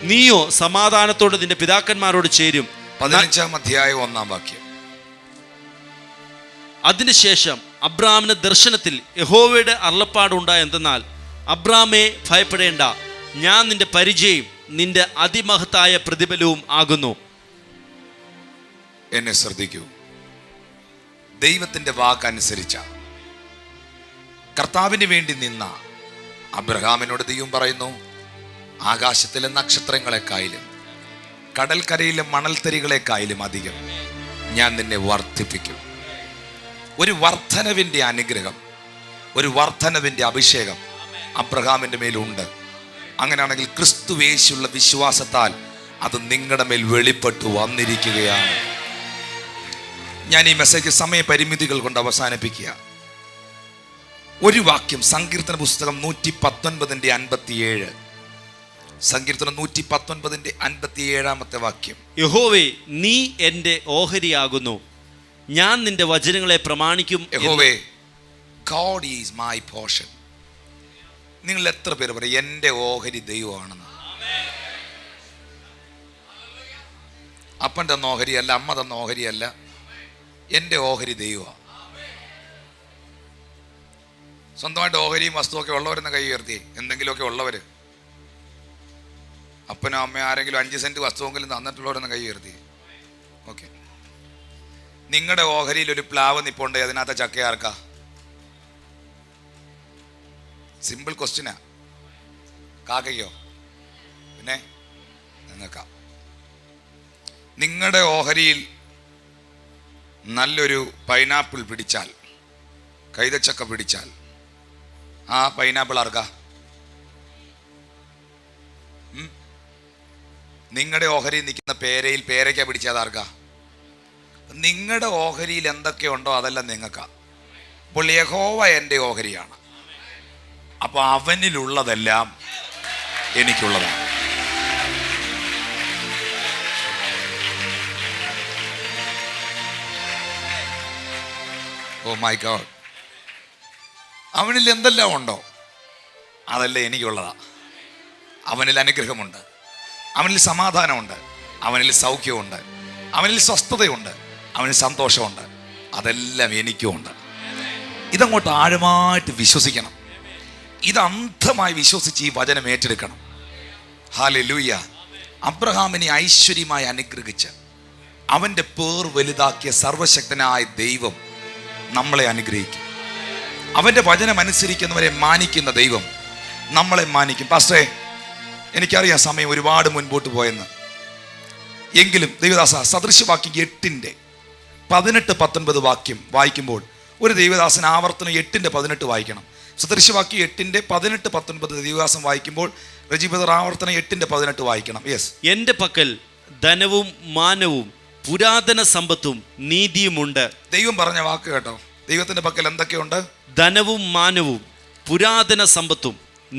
നീയോ സമാധാനത്തോടെ നിന്റെ പിതാക്കന്മാരോട് ചേരും. 15-ാം അധ്യായം 1-ാം വാക്യം. അതിനുശേഷം അബ്രാമിന് ദർശനത്തിൽ യഹോവയുടെ അരുളപ്പാടുണ്ടായ എന്തെന്നാൽ, അബ്രാമേ ഭയപ്പെടേണ്ട, ഞാൻ നിന്റെ പരിചയം നിന്റെ അതിമഹത്തായ പ്രതിഫലവും ആകുന്നു. എന്നെ ശ്രദ്ധിക്കൂ. ദൈവത്തിന്റെ വാക്കനുസരിച്ച കർത്താവിന് വേണ്ടി നിന്ന അബ്രഹാമിനോട് ദൈവം പറയുന്നു, ആകാശത്തിലെ നക്ഷത്രങ്ങളെക്കായാലും കടൽക്കരയിലെ മണൽത്തരികളെക്കായാലും അധികം ഞാൻ നിന്നെ വർദ്ധിപ്പിക്കും. ഒരു വർധനവിൻ്റെ അനുഗ്രഹം, ഒരു വർധനവിൻ്റെ അഭിഷേകം അബ്രഹാമിൻ്റെ മേലുണ്ട്. അങ്ങനെയാണെങ്കിൽ ക്രിസ്തുവേശുള്ള വിശ്വാസത്താൽ അത് നിങ്ങളുടെ മേൽ വെളിപ്പെട്ടു വന്നിരിക്കുകയാണ്. ഞാൻ ഈ മെസ്സേജ് സമയപരിമിതികൾ കൊണ്ട് അവസാനിപ്പിക്കുക. ഒരു വാക്യം, സങ്കീർത്തന പുസ്തകം 119:57. സങ്കീർത്തനം 119:57 വാക്യം. യഹോവേ, നീ എൻ്റെ ഓഹരിയാകുന്നു, ഞാൻ നിന്റെ വചനങ്ങളെ പ്രമാണിക്കും. യഹോവേ, ഗോഡ് ഈസ് മൈ പോർഷൻ. നിങ്ങൾ എത്ര പേര് പറയും എൻ്റെ ഓഹരി ദൈവമാണെന്ന്? അപ്പൻ തന്ന ഓഹരിയല്ല, അമ്മ തന്ന ഓഹരിയല്ല, എൻ്റെ ഓഹരി ദൈവമാണ്. സ്വന്തമായിട്ട് ഓഹരിയും വസ്തുവൊക്കെ ഉള്ളവരെന്ന് കൈ ഉയർത്തി. എന്തെങ്കിലുമൊക്കെ ഉള്ളവർ, അപ്പനോ അമ്മയോ ആരെങ്കിലും 5 സെന്റ് വസ്തുവെങ്കിലും തന്നിട്ടുള്ളവരെന്ന് കൈ ഉയർത്തി. ഓക്കെ, നിങ്ങളുടെ ഓഹരിയിൽ ഒരു പ്ലാവ് നിപ്പുണ്ട്, അതിനകത്ത് ചക്ക ആർക്കാ? സിമ്പിൾ ക്വസ്റ്റ്യനാ. കാക്കയ്ക്കോ? പിന്നെ നിങ്ങൾക്കാ. നിങ്ങളുടെ ഓഹരിയിൽ നല്ലൊരു പൈനാപ്പിൾ പിടിച്ചാൽ, കൈതച്ചക്ക പിടിച്ചാൽ, ആ പൈനാപ്പിൾ ആർക്കാ? നിങ്ങളുടെ ഓഹരിയിൽ നിൽക്കുന്ന പേരയിൽ പേരയ്ക്ക പിടിച്ചാൽ ആർക്കാ? നിങ്ങളുടെ ഓഹരിയിൽ എന്തൊക്കെയുണ്ടോ അതെല്ലാം നിങ്ങൾക്കാ. അപ്പോൾ യഹോവ എൻ്റെ ഓഹരിയാണ്. അപ്പോൾ അവനിലുള്ളതെല്ലാം എനിക്കുള്ളതാണ്. ഓ മൈ ഗോഡ്, അവനിൽ എന്തെല്ലാം ഉണ്ടോ അതെല്ലാം എനിക്കുള്ളതാ. അവനിൽ അനുഗ്രഹമുണ്ട്, അവനിൽ സമാധാനമുണ്ട്, അവനിൽ സൗഖ്യമുണ്ട്, അവനിൽ സ്വസ്ഥതയുണ്ട്, അവനിൽ സന്തോഷമുണ്ട്, അതെല്ലാം എനിക്കുമുണ്ട്. ഇതങ്ങോട്ട് ആഴമായിട്ട് വിശ്വസിക്കണം. ഇത് അന്ധമായി വിശ്വസിച്ച് ഈ വചനം ഏറ്റെടുക്കണം. ഹല്ലേലൂയ. അബ്രഹാമിനെ ഐശ്വര്യമായി അനുഗ്രഹിച്ച് അവൻ്റെ പേർ വലുതാക്കിയ സർവശക്തനായ ദൈവം നമ്മളെ അനുഗ്രഹിക്കും. അവൻ്റെ വചനം അനുസരിക്കുന്നവരെ മാനിക്കുന്ന ദൈവം നമ്മളെ മാനിക്കും. പാസ്റ്ററേ, എനിക്കറിയാം സമയം ഒരുപാട് മുൻപോട്ട് പോയെന്ന്. എങ്കിലും ദൈവദാസ, സദൃശവാക്യം 8:18-19 വാക്യം വായിക്കുമ്പോൾ ഒരു ദൈവദാസൻ ആവർത്തനം 8:18 വായിക്കണം. സദൃശവാക്യം 8:18-19 ദൈവദാസൻ വായിക്കുമ്പോൾ രജിബദർ ആവർത്തനം 8:18 വായിക്കണം. യെസ്. എൻ്റെ പക്കൽ ധനവും മാനവും പുരാതന സമ്പത്തും നീതിയുമുണ്ട്. ദൈവം പറഞ്ഞ വാക്ക് കേട്ടോ. ദൈവത്തിന്റെ പക്കൽ എന്തൊക്കെയുണ്ട്? ധനവും മാനവും പുരാതന സമ്പത്തും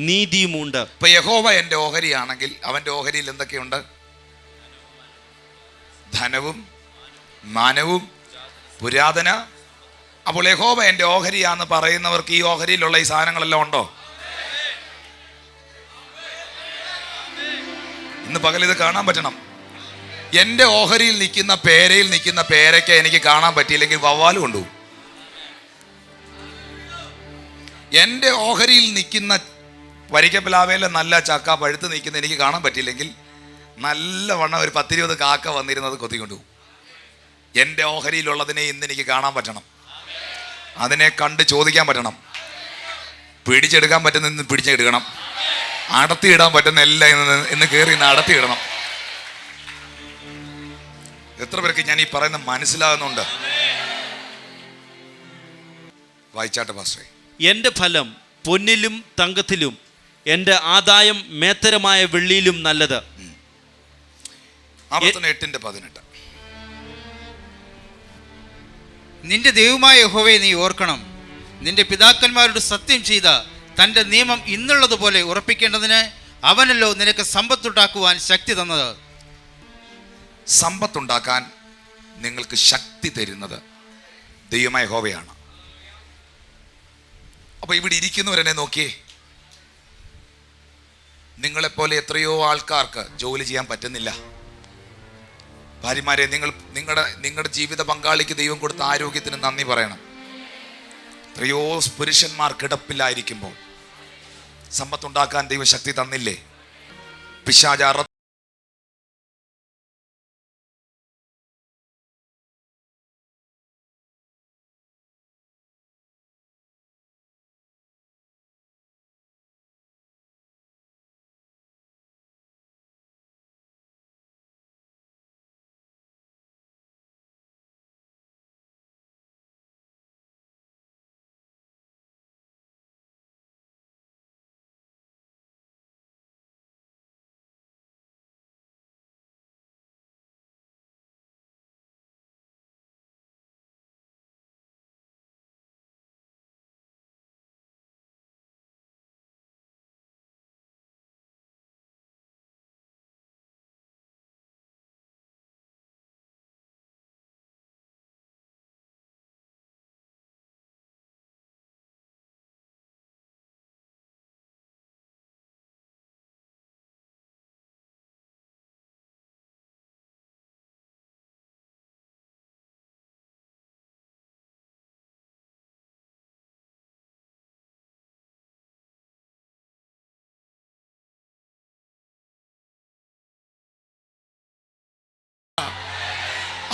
നീതിയുമുണ്ട്. ഇപ്പൊ യഹോവ എൻ്റെ ഓഹരിയാണെങ്കിൽ അവൻ്റെ ഓഹരിയിൽ എന്തൊക്കെയുണ്ട്? ധനവും മാനവും പുരാതന. അപ്പോൾ യഹോവ എൻ്റെ ഓഹരിയാന്ന് പറയുന്നവർക്ക് ഈ ഓഹരിയിലുള്ള ഈ സാധനങ്ങളെല്ലാം ഉണ്ടോ? ഇന്ന് പകൽ ഇത് കാണാൻ പറ്റണം. എൻ്റെ ഓഹരിയിൽ നിൽക്കുന്ന പേരയിൽ നിൽക്കുന്ന പേരയ്ക്ക് എനിക്ക് കാണാൻ പറ്റിയില്ലെങ്കിൽ വവ്വാല് കൊണ്ടുപോകും. എൻ്റെ ഓഹരിയിൽ നിൽക്കുന്ന വരിക്കപ്പിലാവേലെ നല്ല ചക്ക പഴുത്ത് നിൽക്കുന്ന എനിക്ക് കാണാൻ പറ്റിയില്ലെങ്കിൽ നല്ലവണ്ണം ഒരു 10-20 കാക്ക വന്നിരുന്നത് കൊത്തിക്കൊണ്ടുപോകും. എൻ്റെ ഓഹരിയിലുള്ളതിനെ ഇന്ന് എനിക്ക് കാണാൻ പറ്റണം. അതിനെ കണ്ട് ചോദിക്കാൻ പറ്റണം. പിടിച്ചെടുക്കാൻ പറ്റുന്ന ഇന്ന് പിടിച്ചെടുക്കണം. അടത്തിയിടാൻ പറ്റുന്ന എല്ലാം ഇന്ന് കയറി ഇന്ന് അടത്തിയിടണം. എത്ര പേർക്ക് ഞാൻ ഈ പറയുന്ന മനസ്സിലാകുന്നുണ്ട്? വായിച്ചാട്ടെ പാസ്റ്ററേ. എൻ്റെ ഫലം പൊന്നിലും തങ്കത്തിലും, എൻ്റെ ആദായം മേത്തരമായ വെള്ളിയിലും നല്ലത്. ആവർത്തനം 8:18. നിന്റെ ദൈവമായ യഹോവയെ നീ ഓർക്കണം. നിന്റെ പിതാക്കന്മാരോട് സത്യം ചെയ്ത തൻ്റെ നിയമം ഇന്നുള്ളതുപോലെ ഉറപ്പിക്കേണ്ടതിന് അവനല്ലോ നിനക്ക് സമ്പത്തുണ്ടാക്കുവാൻ ശക്തി തന്നത്. സമ്പത്തുണ്ടാക്കാൻ നിങ്ങൾക്ക് ശക്തി തരുന്നത് ദൈവമായ യഹോവയാണ്. അപ്പൊ ഇവിടെ ഇരിക്കുന്നവരെന്നെ നോക്കിയേ. നിങ്ങളെപ്പോലെ എത്രയോ ആൾക്കാർക്ക് ജോലി ചെയ്യാൻ പറ്റുന്നില്ല. ഭാര്യമാരെ, നിങ്ങളുടെ ജീവിത പങ്കാളിക്ക് ദൈവം കൊടുത്ത ആരോഗ്യത്തിന് നന്ദി പറയണം. എത്രയോ പുരുഷന്മാർ കിടപ്പില്ലായിരിക്കുമ്പോൾ സമ്പത്തുണ്ടാക്കാൻ ദൈവം ശക്തി തന്നില്ലേ? പിശാച്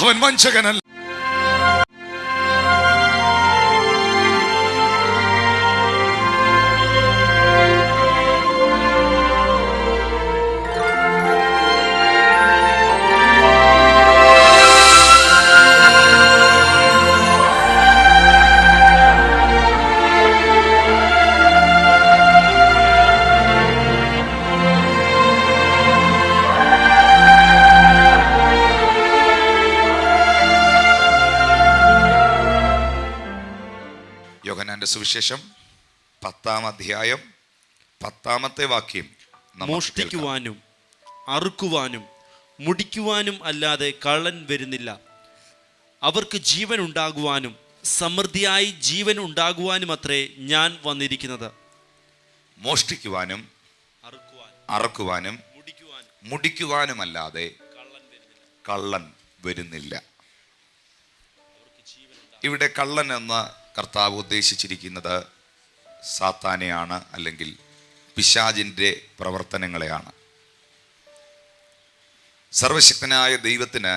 അവൻ വഞ്ചകനല്ല. യോഹന്നാന്റെ സുവിശേഷം 10-ാം അധ്യായം 10-ാമത്തെ വാക്യം. മോഷ്ടിക്കുവാനും അറുക്കുവാനും മുടിക്കുവാനും അല്ലാതെ കള്ളൻ വരുന്നില്ല. അവർക്ക് ജീവൻ ഉണ്ടാകുവാനും സമൃദ്ധിയായി ജീവൻ ഉണ്ടാകുവാനും അത്രേ ഞാൻ വന്നിരിക്കുന്നത്. മോഷ്ടിക്കുവാനും അറുക്കുവാനും മുടിക്കുവാനുമല്ലാതെ കള്ളൻ വരുന്നില്ല. ഇവിടെ കള്ളൻ എന്ന കർത്താവ് ഉദ്ദേശിച്ചിരിക്കുന്നത് സാത്താനെയാണ്, അല്ലെങ്കിൽ പിശാചിൻ്റെ പ്രവർത്തനങ്ങളെയാണ്. സർവശക്തനായ ദൈവത്തിന്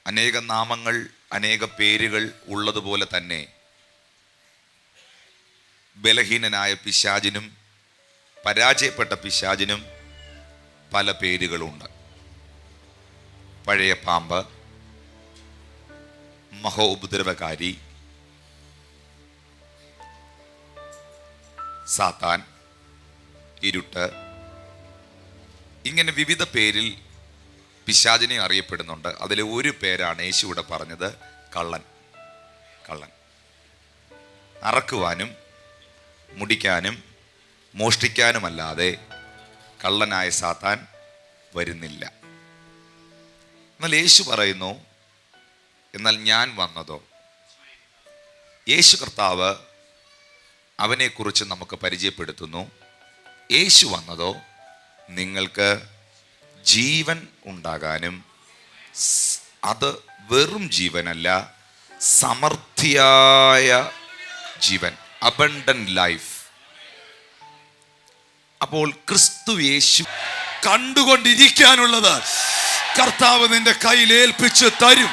അനേക നാമങ്ങൾ, അനേക പേരുകൾ ഉള്ളതുപോലെ തന്നെ ബലഹീനനായ പിശാചിനും പരാജയപ്പെട്ട പിശാചിനും പല പേരുകളുണ്ട്. പഴയ പാമ്പ്, മഹോപദ്രവകാരി, സാത്താൻ, ഇരുട്ട്, ഇങ്ങനെ വിവിധ പേരിൽ പിശാചിനെ അറിയപ്പെടുന്നുണ്ട്. അതിലെ ഒരു പേരാണ് യേശു ഇവിടെ പറഞ്ഞത്, കള്ളൻ. കള്ളൻ അറക്കുവാനും മുടിക്കാനും മോഷ്ടിക്കാനുമല്ലാതെ കള്ളനായ സാത്താൻ വരുന്നില്ല. എന്നാൽ യേശു പറയുന്നു, എന്നാൽ ഞാൻ വന്നതോ. യേശു കർത്താവ് അവനെക്കുറിച്ച് നമുക്ക് പരിചയപ്പെടുത്തുന്നു. യേശു വന്നതോ നിങ്ങൾക്ക് ജീവൻ ഉണ്ടാകാനും, അത് വെറും ജീവനല്ല, സമൃദ്ധിയായ ജീവൻ, അബണ്ടന്റ് ലൈഫ്. അപ്പോൾ ക്രിസ്തു യേശു കണ്ടുകൊണ്ടിരിക്കാനുള്ളത് കർത്താവ് നിന്റെ കയ്യിൽ ഏൽപ്പിച്ച് തരും.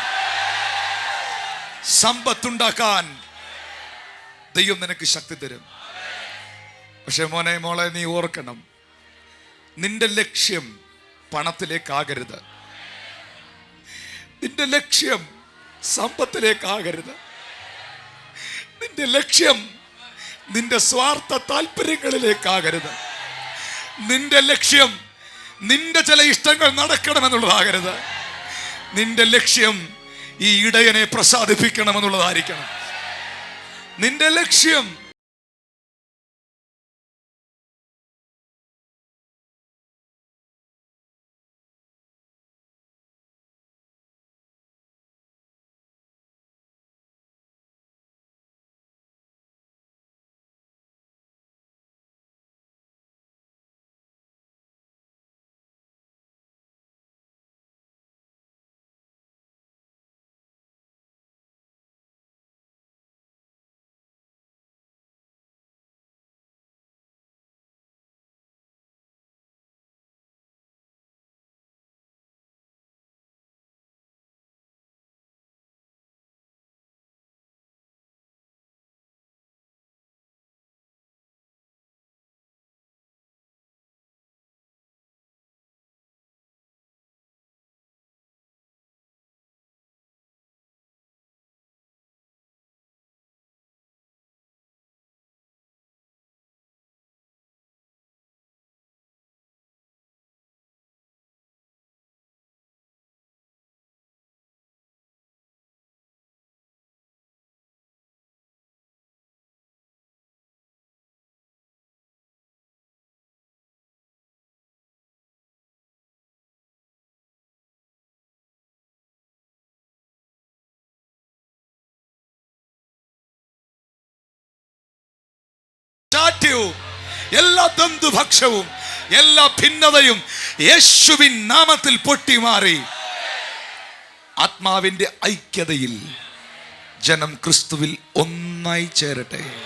സമ്പത്തുണ്ടാക്കാൻ ദൈവം നിനക്ക് ശക്തി തരും. പക്ഷെ മോളെ നീ ഓർക്കണം, നിന്റെ ലക്ഷ്യം പണത്തിലേക്കാകരുത്, നിന്റെ ലക്ഷ്യം സമ്പത്തിലേക്കാകരുത്, നിന്റെ ലക്ഷ്യം നിന്റെ സ്വാർത്ഥ താല്പര്യങ്ങളിലേക്കാകരുത്, നിന്റെ ലക്ഷ്യം നിന്റെ ചില ഇഷ്ടങ്ങൾ നടക്കണമെന്നുള്ളതാകരുത്. നിന്റെ ലക്ഷ്യം ഈ ഇടയനെ പ്രസാദിപ്പിക്കണമെന്നുള്ളതായിരിക്കണം. നിന്റെ ലക്ഷ്യം എല്ലാ ബന്ധുഭക്ഷവും എല്ലാ ഭിന്നതയും യേശുവിൻ നാമത്തിൽ പൊട്ടിമാറി ആത്മാവിന്റെ ഐക്യതയിൽ ജനം ക്രിസ്തുവിൽ ഒന്നായി ചേരട്ടെ.